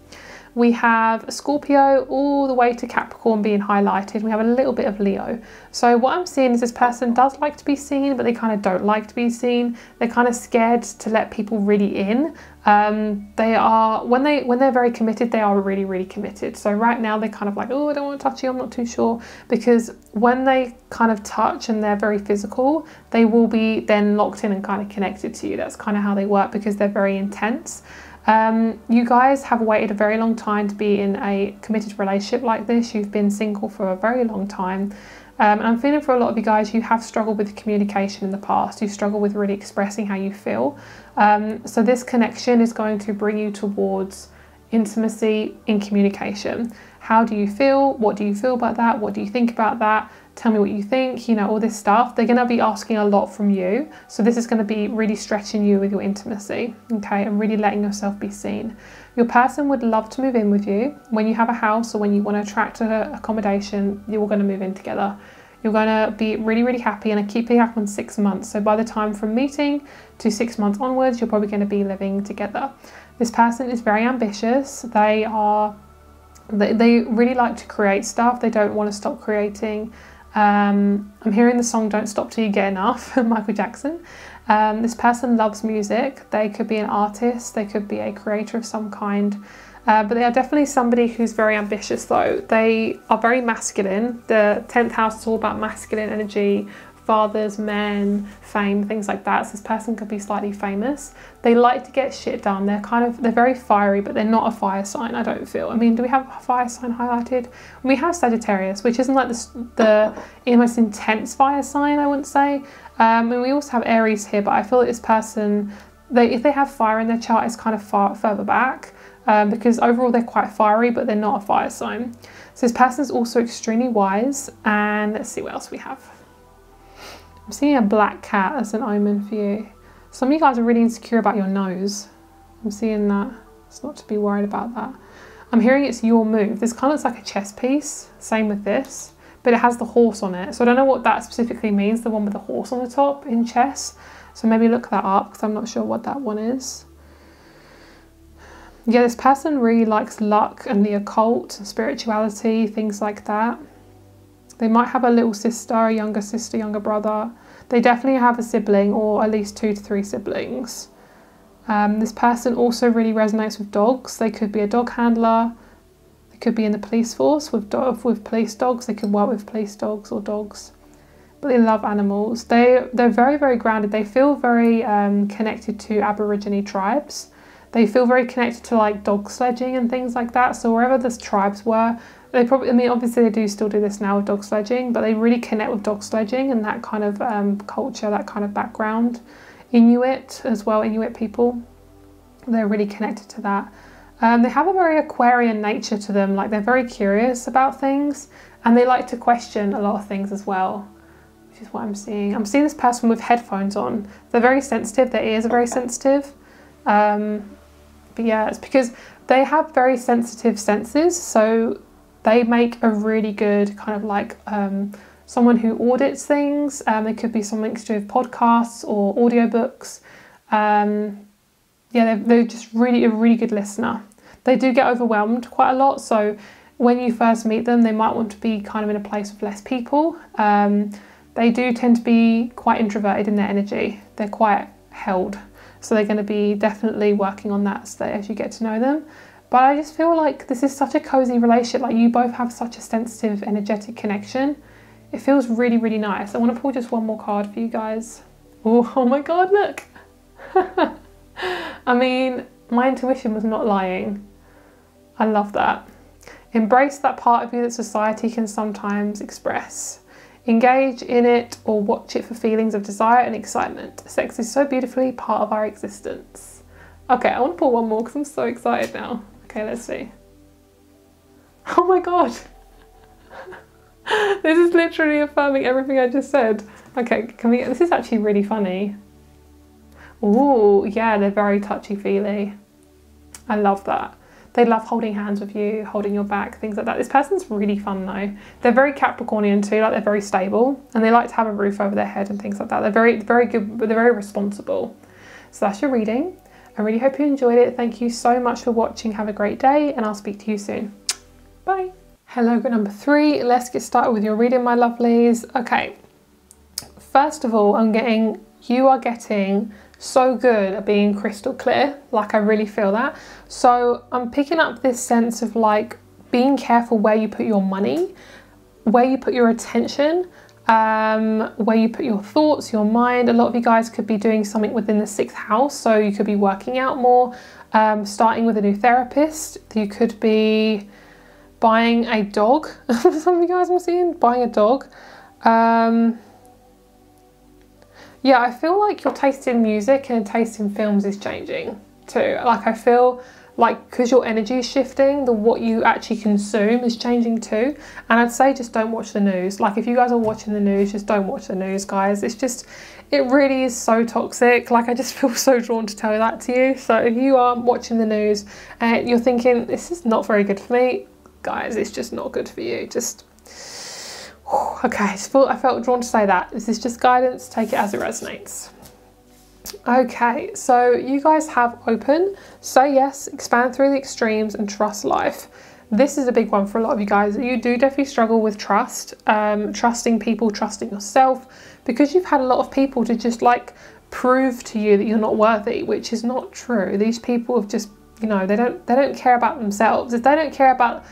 We have Scorpio all the way to Capricorn being highlighted. We have a little bit of Leo. So what I'm seeing is this person does like to be seen, but they kind of don't like to be seen. They're kind of scared to let people really in. They are, when they're very committed, they are really committed. So right now they're kind of like, oh, I don't want to touch you, I'm not too sure. Because when they kind of touch and they're very physical, they will be then locked in and kind of connected to you. That's kind of how they work because they're very intense. You guys have waited a very long time to be in a committed relationship like this. You've been single for a very long time. And I'm feeling for a lot of you guys, you have struggled with communication in the past. You struggle with really expressing how you feel. So this connection is going to bring you towards intimacy in communication. How do you feel? What do you feel about that? What do you think about that? Tell me what you think, you know, all this stuff. They're going to be asking a lot from you. So this is going to be really stretching you with your intimacy, okay, and really letting yourself be seen. Your person would love to move in with you. When you have a house or when you want to attract accommodation, you're going to move in together. You're going to be really happy, and I keep picking up on 6 months. So by the time from meeting to 6 months onwards, you're probably going to be living together. This person is very ambitious. They really like to create stuff. They don't want to stop creating. I'm hearing the song Don't Stop Till You Get Enough, Michael Jackson. This person loves music. They could be an artist, they could be a creator of some kind, but they are definitely somebody who's very ambitious though. They are very masculine. The 10th house is all about masculine energy, fathers, men, fame, things like that. So this person could be slightly famous. They like to get shit done. They're very fiery, but they're not a fire sign, I don't feel. I mean, do we have a fire sign highlighted? We have Sagittarius, which isn't like the most intense fire sign, I wouldn't say. And we also have Aries here, but I feel like this person, if they have fire in their chart, it's kind of further back, because overall they're quite fiery, but they're not a fire sign. So this person is also extremely wise. And let's see what else we have. I'm seeing a black cat as an omen for you. Some of you guys are really insecure about your nose. I'm seeing that. It's not to be worried about that. I'm hearing it's your move. This kind of looks like a chess piece. Same with this. But it has the horse on it. So I don't know what that specifically means, the one with the horse on the top in chess. So maybe look that up because I'm not sure what that one is. Yeah, this person really likes luck and the occult, spirituality, things like that. They might have a little sister, a younger sister, younger brother. They definitely have a sibling or at least 2 to 3 siblings. This person also really resonates with dogs. They could be a dog handler. They could be in the police force with police dogs. They could work with police dogs or dogs. But they love animals. They're very grounded. They feel very connected to Aborigine tribes. They feel very connected to like dog sledging and things like that. So wherever the tribes were, they probably, I mean, obviously they do still do this now with dog sledging, but they really connect with dog sledging and that kind of culture, that kind of background. Inuit as well, Inuit people, they're really connected to that. They have a very Aquarian nature to them, like they're very curious about things and they like to question a lot of things as well, which is what I'm seeing. I'm seeing this person with headphones on. They're very sensitive, their ears are very sensitive. But yeah, it's because they have very sensitive senses, so they make a really good kind of like someone who audits things. It could be something to do with podcasts or audiobooks. Yeah, they're just really a really good listener. They do get overwhelmed quite a lot, so when you first meet them, they might want to be kind of in a place with less people. They do tend to be quite introverted in their energy. They're quite held. So they're going to be definitely working on that as you get to know them. But I just feel like this is such a cozy relationship. Like, you both have such a sensitive, energetic connection. It feels really, really nice. I want to pull just one more card for you guys. Oh my God, look. I mean, my intuition was not lying. I love that. Embrace that part of you that society can sometimes express. Engage in it or watch it for feelings of desire and excitement. Sex is so beautifully part of our existence. Okay, I want to pull one more because I'm so excited now. Okay, let's see. Oh my God. This is literally affirming everything I just said. Okay, this is actually really funny. Ooh, yeah, they're very touchy-feely. I love that. They love holding hands with you, holding your back, things like that. This person's really fun though. They're very Capricornian too, like they're very stable, and they like to have a roof over their head and things like that. They're very, very good, but they're very responsible. So that's your reading. I really hope you enjoyed it. Thank you so much for watching. Have a great day, and I'll speak to you soon. Bye. Hello, group number 3. Let's get started with your reading, my lovelies. Okay. First of all, you are getting so good at being crystal clear. Like, I really feel that. So I'm picking up this sense of like being careful where you put your money, where you put your attention, where you put your thoughts, your mind. A lot of you guys could be doing something within the 6th house. So you could be working out more, starting with a new therapist. You could be buying a dog. Some of you guys I'm seeing buying a dog. Yeah, I feel like your taste in music and taste in films is changing too. Like, I feel like because your energy is shifting, what you actually consume is changing too. And I'd say just don't watch the news. Like, if you guys are watching the news, just don't watch the news, guys. It really is so toxic. Like, I just feel so drawn to tell that to you. So if you are watching the news and you're thinking, this is not very good for me, guys, it's just not good for you. Okay, I felt drawn to say that. This is just guidance. Take it as it resonates. Okay, so you guys have open, say yes, expand through the extremes, and trust life. This is a big one for a lot of you guys. You do definitely struggle with trust, trusting people, trusting yourself, because you've had a lot of people to just like prove to you that you're not worthy, which is not true. These people have just, you know, they don't care about themselves. If they don't care about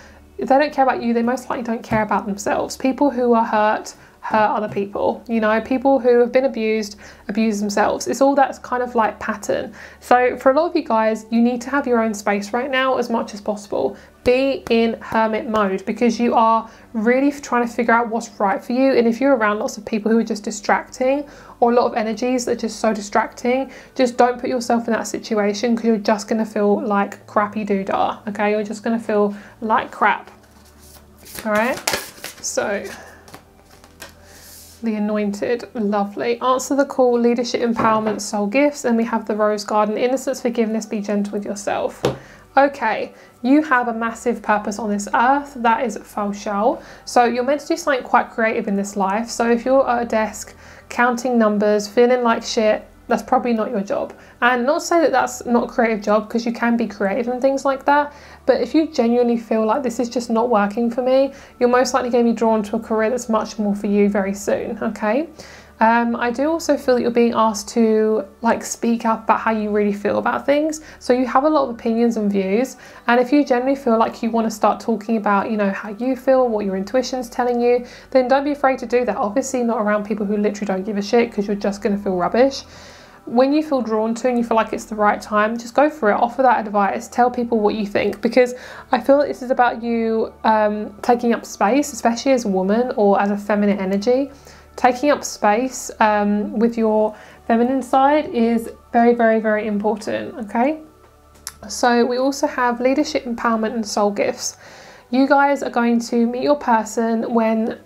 you, they most likely don't care about themselves. People who are hurt other people. You know, people who have been abused abuse themselves. It's all that kind of like pattern. So for a lot of you guys, you need to have your own space right now as much as possible. Be in hermit mode, because you are really trying to figure out what's right for you. And if you're around lots of people who are just distracting, or a lot of energies that are just so distracting, just don't put yourself in that situation, because you're just going to feel like crappy doodah. Okay, you're just going to feel like crap. All right, so the Anointed, lovely. Answer the call, leadership, empowerment, soul gifts. And we have the Rose Garden, innocence, forgiveness, be gentle with yourself. Okay, you have a massive purpose on this earth. That is faux show. So you're meant to do something quite creative in this life. So if you're at a desk counting numbers, feeling like shit, that's probably not your job. And not to say that that's not a creative job, because you can be creative and things like that. But if you genuinely feel like this is just not working for me, you're most likely going to be drawn to a career that's much more for you very soon, okay? I do also feel that you're being asked to like speak up about how you really feel about things. So you have a lot of opinions and views. And if you generally feel like you want to start talking about, you know, how you feel, what your intuition's telling you, then don't be afraid to do that. Obviously not around people who literally don't give a shit, because you're just going to feel rubbish. When you feel drawn to and you feel like it's the right time, just go for it. Offer that advice. Tell people what you think, because I feel that this is about you taking up space, especially as a woman or as a feminine energy. Taking up space with your feminine side is very, very, very important, okay? So we also have leadership, empowerment, and soul gifts. You guys are going to meet your person when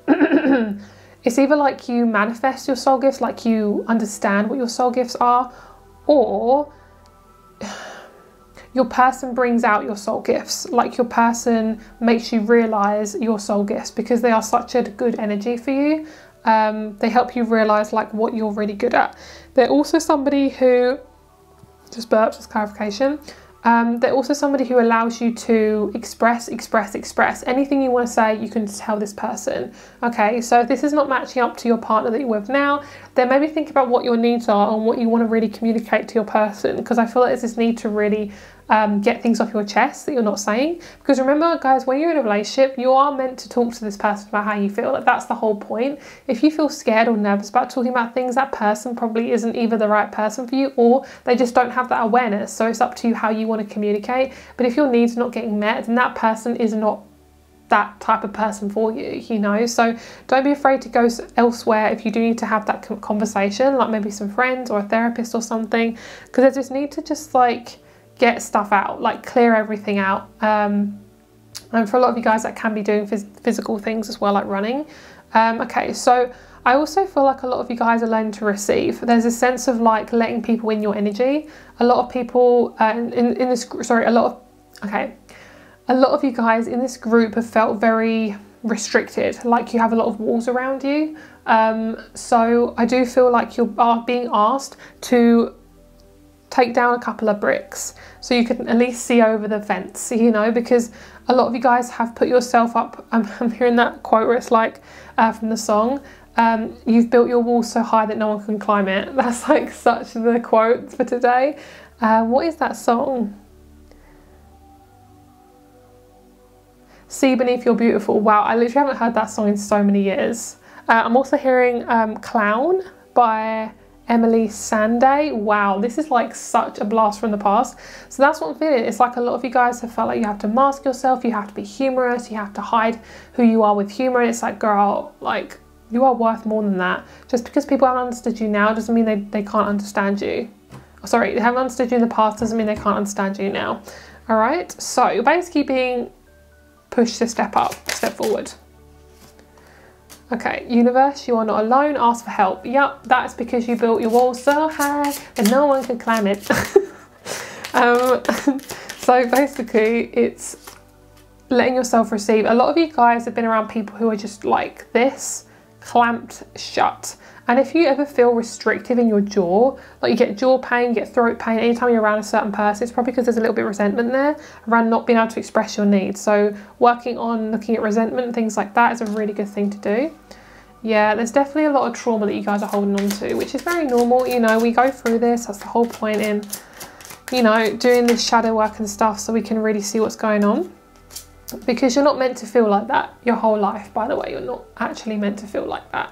it's either like you manifest your soul gifts, like you understand what your soul gifts are, or your person brings out your soul gifts. Like your person makes you realize your soul gifts, because they are such a good energy for you. They help you realize like what you're really good at. They're also somebody who, just burps as clarification, They're also somebody who allows you to express anything you want to say. You can tell this person. Okay, so if this is not matching up to your partner that you're with now, then maybe think about what your needs are and what you want to really communicate to your person, because I feel like there's this need to really get things off your chest that you're not saying. Because remember, guys, when you're in a relationship, you are meant to talk to this person about how you feel. Like, that's the whole point. If you feel scared or nervous about talking about things, that person probably isn't either the right person for you, or they just don't have that awareness. So it's up to you how you want to communicate. But if your needs are not getting met, then that person is not that type of person for you, you know. So don't be afraid to go elsewhere if you do need to have that conversation, like maybe some friends or a therapist or something, because there's this need to just like get stuff out, like clear everything out. And for a lot of you guys, that can be doing physical things as well, like running. Okay, so I also feel like a lot of you guys are learning to receive. There's a sense of like letting people in your energy. A lot of people a lot of you guys in this group have felt very restricted, like you have a lot of walls around you. So I do feel like you are being asked to take down a couple of bricks so you can at least see over the fence, you know, because a lot of you guys have put yourself up. I'm hearing that quote where it's like from the song, you've built your wall so high that no one can climb it. That's like such the quote for today. What is that song? See Beneath You're Beautiful. Wow, I literally haven't heard that song in so many years. I'm also hearing Clown by Emily Sandé. Wow, this is like such a blast from the past. So that's what I'm feeling. It's like a lot of you guys have felt like you have to mask yourself, you have to be humorous, you have to hide who you are with humor. And it's like, girl, like, you are worth more than that. Just because people haven't understood you now doesn't mean they can't understand you. Sorry, they haven't understood you in the past doesn't mean they can't understand you now. All right, so you're basically being pushed to step forward. Okay, universe, you are not alone. Ask for help. Yep, that's because you built your wall so high that no one can climb it. So basically, it's letting yourself receive. A lot of you guys have been around people who are just like this, clamped shut. And if you ever feel restrictive in your jaw, like you get jaw pain, you get throat pain, anytime you're around a certain person, it's probably because there's a little bit of resentment there around not being able to express your needs. So working on looking at resentment and things like that is a really good thing to do. Yeah, there's definitely a lot of trauma that you guys are holding on to, which is very normal. You know, we go through this. That's the whole point in, you know, doing this shadow work and stuff, so we can really see what's going on. Because you're not meant to feel like that your whole life, by the way. You're not actually meant to feel like that.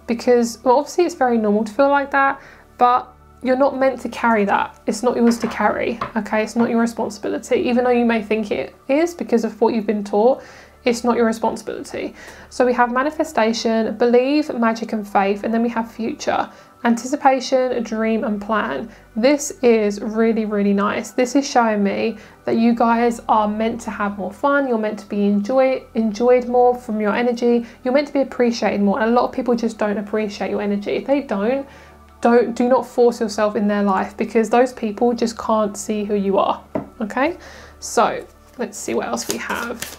Because, well, obviously it's very normal to feel like that, but you're not meant to carry that. It's not yours to carry, okay? It's not your responsibility. Even though you may think it is because of what you've been taught, it's not your responsibility. So we have manifestation, believe, magic and faith, and then we have future. Anticipation, dream and plan. This is really, really nice. This is showing me that you guys are meant to have more fun. You're meant to be enjoyed more from your energy. You're meant to be appreciated more. And a lot of people just don't appreciate your energy. If they do not force yourself in their life, because those people just can't see who you are. Okay, so let's see what else we have.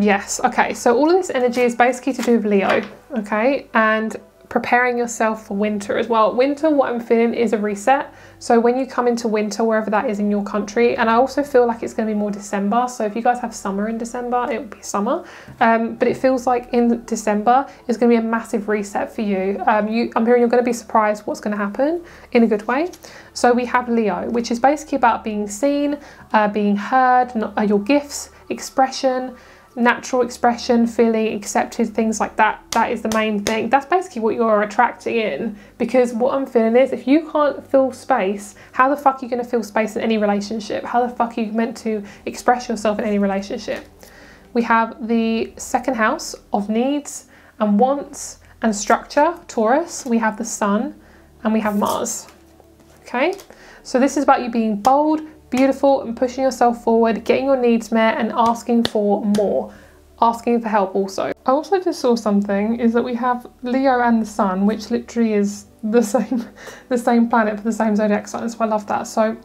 Yes, okay, so all of this energy is basically to do with Leo, okay, and preparing yourself for winter as well. Winter, what I'm feeling is a reset. So when you come into winter, wherever that is in your country, and I also feel like it's going to be more December. So if you guys have summer in December, it will be summer. But it feels like in December is going to be a massive reset for you. I'm hearing you're going to be surprised what's going to happen in a good way. So we have Leo, which is basically about being seen, being heard, your gifts, expression, natural expression, feeling accepted, things like that. That is the main thing. That's basically what you're attracting in, because what I'm feeling is if you can't fill space, how the fuck are you going to fill space in any relationship? How the fuck are you meant to express yourself in any relationship? We have the second house of needs and wants and structure, Taurus. We have the sun and we have Mars. Okay, so this is about you being bold, beautiful and pushing yourself forward, getting your needs met and asking for more, asking for help also. I also just saw something is that we have Leo and the sun, which literally is the same planet for the same zodiac sign, so I love that. So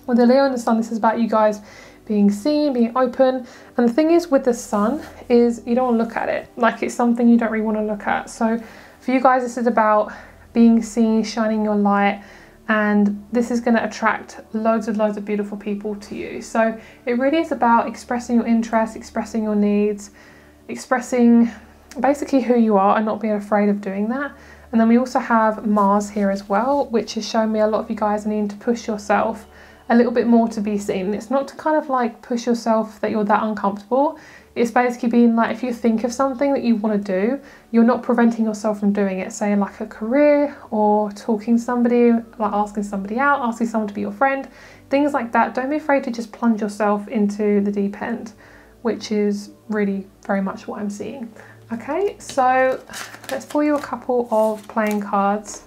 with the Leo and the sun, this is about you guys being seen, being open. And the thing is with the sun is you don't want to look at it, like it's something you don't really want to look at. So for you guys, this is about being seen, shining your light, and this is going to attract loads of beautiful people to you. So it really is about expressing your interests, expressing your needs, expressing basically who you are and not being afraid of doing that. And then we also have Mars here as well, which is showing me a lot of you guys needing to push yourself a little bit more to be seen. It's not to kind of like push yourself that you're that uncomfortable. It's basically being like, if you think of something that you want to do, you're not preventing yourself from doing it. Say like a career or talking to somebody, like asking somebody out, asking someone to be your friend, things like that. Don't be afraid to just plunge yourself into the deep end, which is really very much what I'm seeing. Okay, so let's pull you a couple of playing cards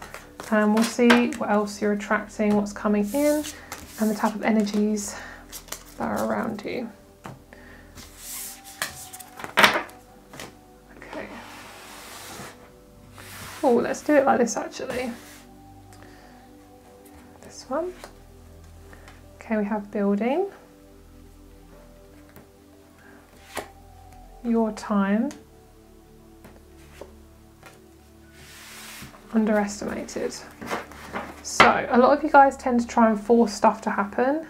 and we'll see what else you're attracting, what's coming in, and the type of energies that are around you. Okay. Oh, let's do it like this actually. This one. Okay, we have building, your time, underestimated. So a lot of you guys tend to try and force stuff to happen.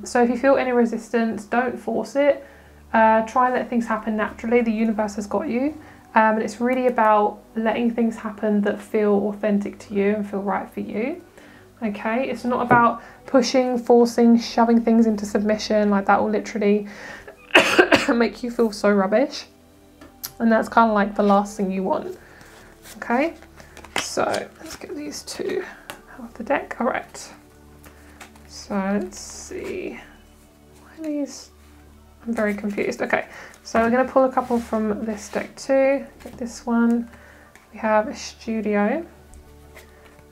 So if you feel any resistance, don't force it. Try and let things happen naturally. The universe has got you. And it's really about letting things happen that feel authentic to you and feel right for you. Okay, it's not about pushing, forcing, shoving things into submission. Like that will literally make you feel so rubbish. And that's kind of like the last thing you want. Okay, so let's get these two out of the deck. All right, so let's see. Why are these? I'm very confused. Okay, so we're going to pull a couple from this deck too. Get this one. We have a studio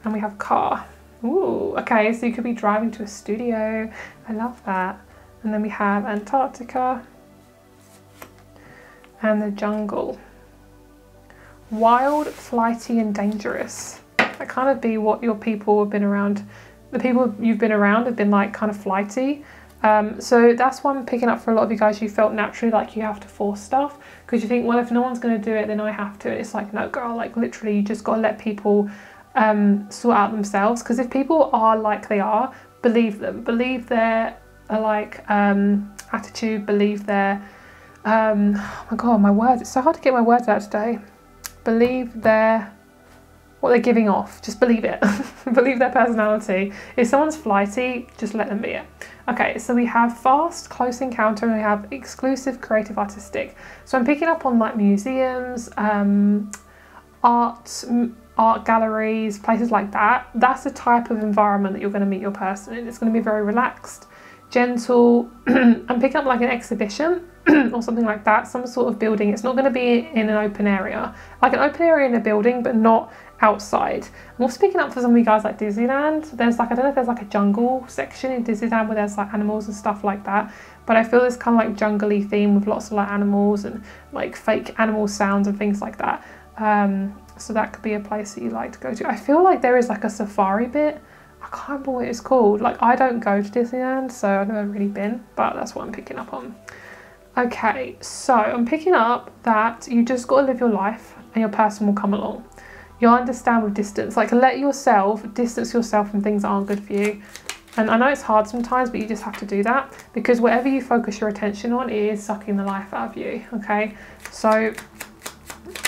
and we have car. Ooh, okay, so you could be driving to a studio. I love that. And then we have Antarctica and the jungle. Wild, flighty and dangerous. That kind of be what your people have been around. The people you've been around have been like kind of flighty. So that's one I'm picking up for a lot of you guys. You felt naturally like you have to force stuff because you think, well, if no one's going to do it, then I have to. And it's like, no, girl, like literally you just got to let people sort out themselves. Because if people are like they are, believe them. Believe their like attitude. Believe their oh my god, my words. It's so hard to get my words out today. Believe their what they're giving off. Just believe it. Believe their personality. If someone's flighty, just let them be it. Okay, so we have fast, close encounter, and we have exclusive, creative, artistic. So I'm picking up on like museums, art galleries, places like that. That's the type of environment that you're going to meet your person in. It's going to be very relaxed, gentle. I'm picking up like an exhibition or something like that, some sort of building. It's not going to be in an open area, like an open area in a building, but not outside. I'm also picking up for some of you guys like Disneyland. There's like, I don't know if there's like a jungle section in Disneyland where there's like animals and stuff like that, but I feel this kind of like jungly theme with lots of like animals and like fake animal sounds and things like that. So that could be a place that you like to go to. I feel like there is like a safari bit. I can't remember what it's called. Like I don't go to Disneyland, so I've never really been, but that's what I'm picking up on. Okay, so I'm picking up that you just got to live your life and your person will come along. You'll understand with distance, like let yourself distance yourself from things that aren't good for you. And I know it's hard sometimes, but you just have to do that because whatever you focus your attention on, it is sucking the life out of you, okay? So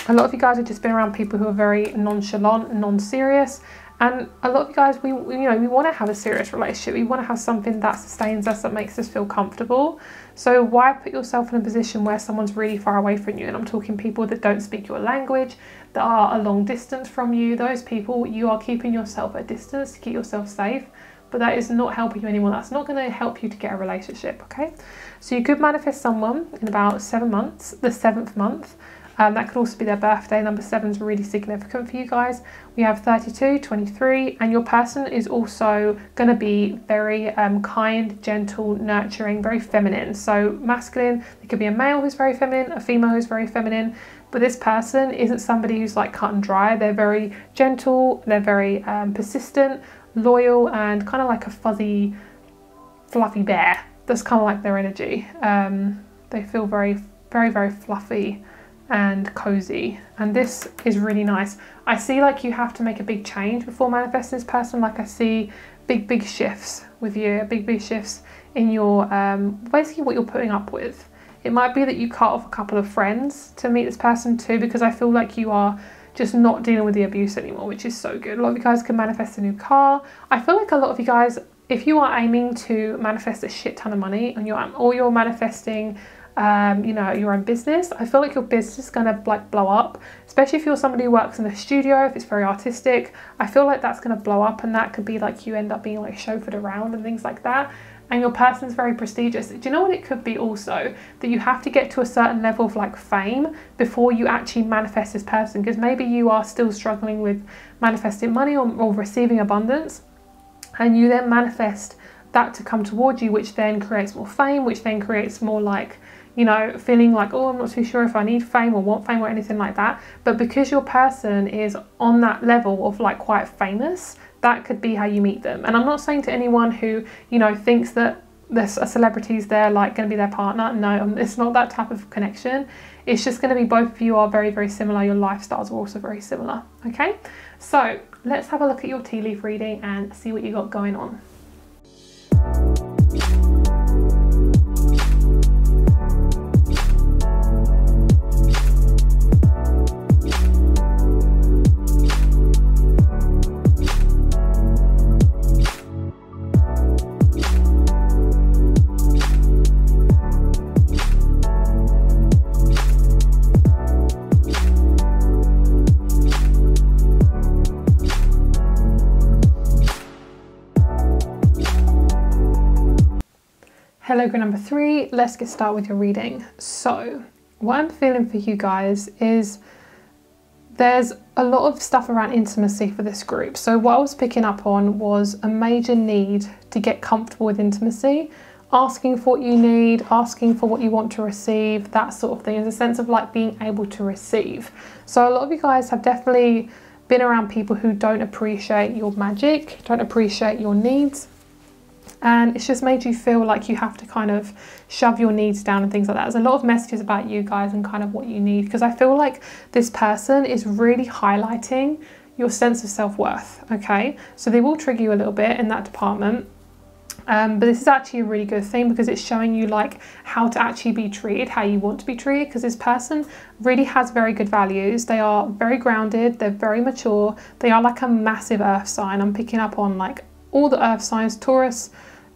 a lot of you guys have just been around people who are very nonchalant, non-serious. And a lot of you guys, we want to have a serious relationship. We want to have something that sustains us, that makes us feel comfortable. So why put yourself in a position where someone's really far away from you? And I'm talking people that don't speak your language, that are a long distance from you. Those people, you are keeping yourself at a distance to keep yourself safe. But that is not helping you anymore. That's not going to help you to get a relationship, okay? So you could manifest someone in about 7 months, the 7th month. That could also be their birthday. Number 7 is really significant for you guys. We have 32, 23, and your person is also going to be very kind, gentle, nurturing, very feminine. So masculine, there could be a male who's very feminine, a female who's very feminine, but this person isn't somebody who's like cut and dry. They're very gentle, they're very persistent, loyal, and kind of like a fuzzy, fluffy bear. That's kind of like their energy. They feel very, very, very fluffy. and cozy, and this is really nice. I see like you have to make a big change before manifesting this person. Like I see big shifts with you, big shifts in your basically what you're putting up with. It might be that you cut off a couple of friends to meet this person too, because I feel like you are just not dealing with the abuse anymore, which is so good. A lot of you guys can manifest a new car. I feel like a lot of you guys, if you are aiming to manifest a shit ton of money and you're manifesting you know, your own business, I feel like your business is gonna like blow up, especially if you're somebody who works in a studio, if it's very artistic. I feel like that's gonna blow up, and that could be like you end up being like chauffeured around and things like that, and your person's very prestigious. Do you know what it could be also? That you have to get to a certain level of like fame before you actually manifest this person, because maybe you are still struggling with manifesting money or receiving abundance, and you then manifest that to come towards you, which then creates more fame, which then creates more like, you know, feeling like, oh, I'm not too sure if I need fame or want fame or anything like that. But because your person is on that level of like quite famous, that could be how you meet them. And I'm not saying to anyone who, you know, thinks that there's a celebrity's there like going to be their partner. No, it's not that type of connection. It's just going to be both of you are very similar. Your lifestyles are also very similar. Okay, so let's have a look at your tea leaf reading and see what you got going on. Hello, group number 3, let's get started with your reading. So what I'm feeling for you guys is there's a lot of stuff around intimacy for this group. So what I was picking up on was a major need to get comfortable with intimacy, asking for what you need, asking for what you want to receive, that sort of thing. There's a sense of like being able to receive. So a lot of you guys have definitely been around people who don't appreciate your magic, don't appreciate your needs. And it's just made you feel like you have to kind of shove your needs down and things like that. There's a lot of messages about you guys and kind of what you need, because I feel like this person is really highlighting your sense of self-worth, okay? So they will trigger you a little bit in that department. But this is actually a really good thing, because it's showing you like how to actually be treated, how you want to be treated, because this person really has very good values. They are very grounded, they're very mature, they are like a massive earth sign. I'm picking up on like all the earth signs, Taurus,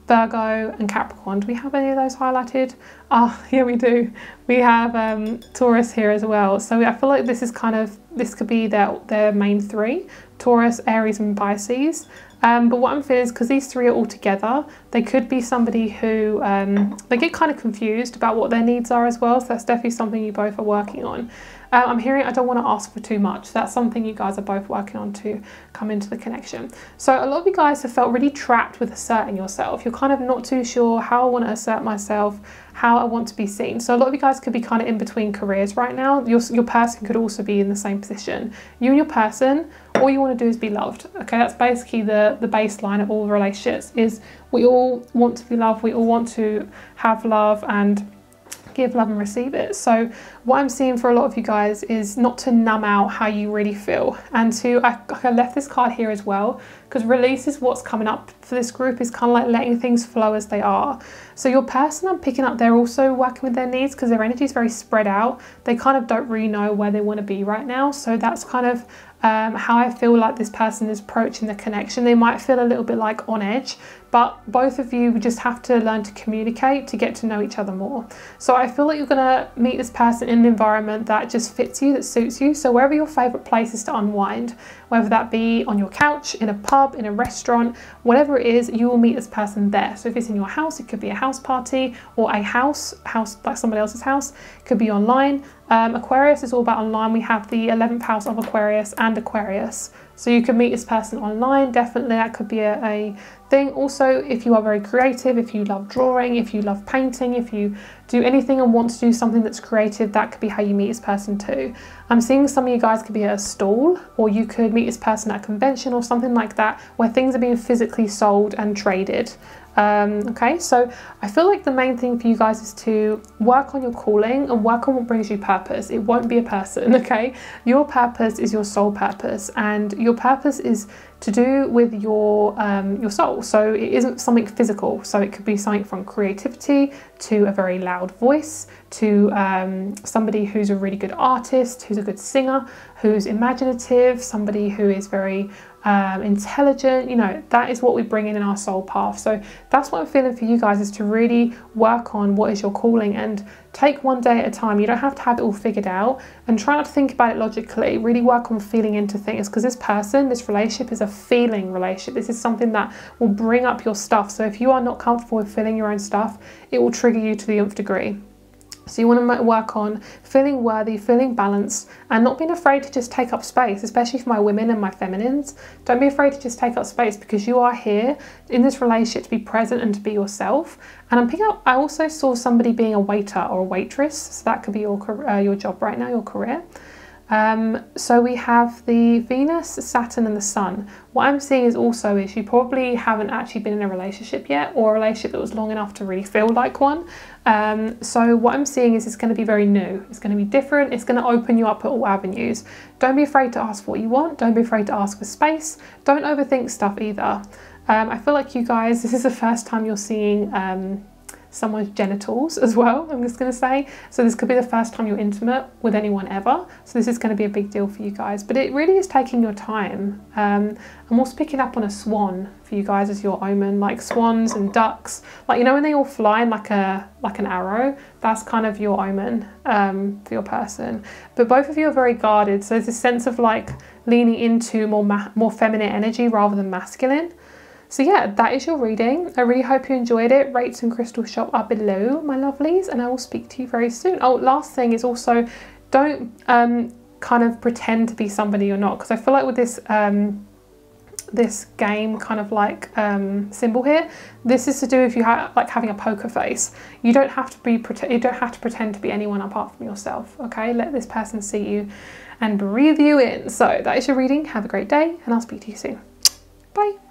Virgo and Capricorn. Do we have any of those highlighted? Oh, yeah, we do. We have Taurus here as well. So I feel like this is kind of, this could be their main 3, Taurus, Aries and Pisces. But what I'm feeling is because these 3 are all together, they could be somebody who, they get kind of confused about what their needs are as well. So that's definitely something you both are working on. I'm hearing I don't want to ask for too much. That's something you guys are both working on to come into the connection. So a lot of you guys have felt really trapped with asserting yourself. You're kind of not too sure how I want to assert myself, how I want to be seen. So a lot of you guys could be kind of in between careers right now. Your person could also be in the same position. You and your person, all you want to do is be loved. Okay, that's basically the baseline of all relationships, is we all want to be loved. We all want to have love and give love and receive it. So what I'm seeing for a lot of you guys is not to numb out how you really feel, and to, I left this card here as well, because release is what's coming up for this group, is kind of like letting things flow as they are. So your person, I'm picking up, they're also working with their needs, because their energy is very spread out. They kind of don't really know where they want to be right now. So that's kind of how I feel like this person is approaching the connection. They might feel a little bit like on edge, but both of you just have to learn to communicate to get to know each other more. So I feel like you're gonna meet this person in an environment that just fits you, that suits you. So wherever your favorite place is to unwind, whether that be on your couch, in a pub, in a restaurant, whatever it is, you will meet this person there. So if it's in your house, it could be a house party, or a house like somebody else's house. It could be online. Aquarius is all about online. We have the 11th house of Aquarius and Aquarius. So you can meet this person online, definitely. That could be a thing. Also, if you are very creative, if you love drawing, if you love painting, if you do anything and want to do something that's creative, that could be how you meet this person too. I'm seeing some of you guys could be at a stall, or you could meet this person at a convention or something like that, where things are being physically sold and traded. Okay, so I feel like the main thing for you guys is to work on your calling and work on what brings you purpose. It won't be a person, okay? Your purpose is your soul purpose, and your purpose is to do with your soul. So it isn't something physical. So it could be something from creativity to a very loud voice to somebody who's a really good artist, who's a good singer, who's imaginative, somebody who is very intelligent. You know, that is what we bring in our soul path. So that's what I'm feeling for you guys, is to really work on what is your calling and take one day at a time. You don't have to have it all figured out, and try not to think about it logically. Really work on feeling into things, because this person, this relationship is a feeling relationship. This is something that will bring up your stuff. So if you are not comfortable with feeling your own stuff, it will trigger you to the nth degree. So you want to work on feeling worthy, feeling balanced, and not being afraid to just take up space, especially for my women and my feminines. Don't be afraid to just take up space, because you are here in this relationship to be present and to be yourself. And I'm picking up, I also saw somebody being a waiter or a waitress. So that could be your job right now, your career. So we have the Venus, Saturn and the Sun. What I'm seeing is you probably haven't actually been in a relationship yet, or a relationship that was long enough to really feel like one. So what I'm seeing is it's going to be very new. It's going to be different. It's going to open you up at all avenues. Don't be afraid to ask what you want. Don't be afraid to ask for space. Don't overthink stuff either. I feel like you guys, this is the first time you're seeing someone's genitals as well, I'm just going to say. So this could be the first time you're intimate with anyone ever. So this is going to be a big deal for you guys. But it really is taking your time. I'm also picking up on a swan for you guys as your omen, like swans and ducks. Like, you know, when they all fly like an arrow, that's kind of your omen for your person. But both of you are very guarded. So there's a sense of like leaning into more feminine energy rather than masculine. So yeah, that is your reading. I really hope you enjoyed it. Rates and crystal shop are below, my lovelies, and I will speak to you very soon. Oh, last thing is also, don't kind of pretend to be somebody you're not, because I feel like with this this game kind of like symbol here, this is to do with you like having a poker face. You don't have to pretend to be anyone apart from yourself. Okay, let this person see you and breathe you in. So that is your reading. Have a great day, and I'll speak to you soon. Bye.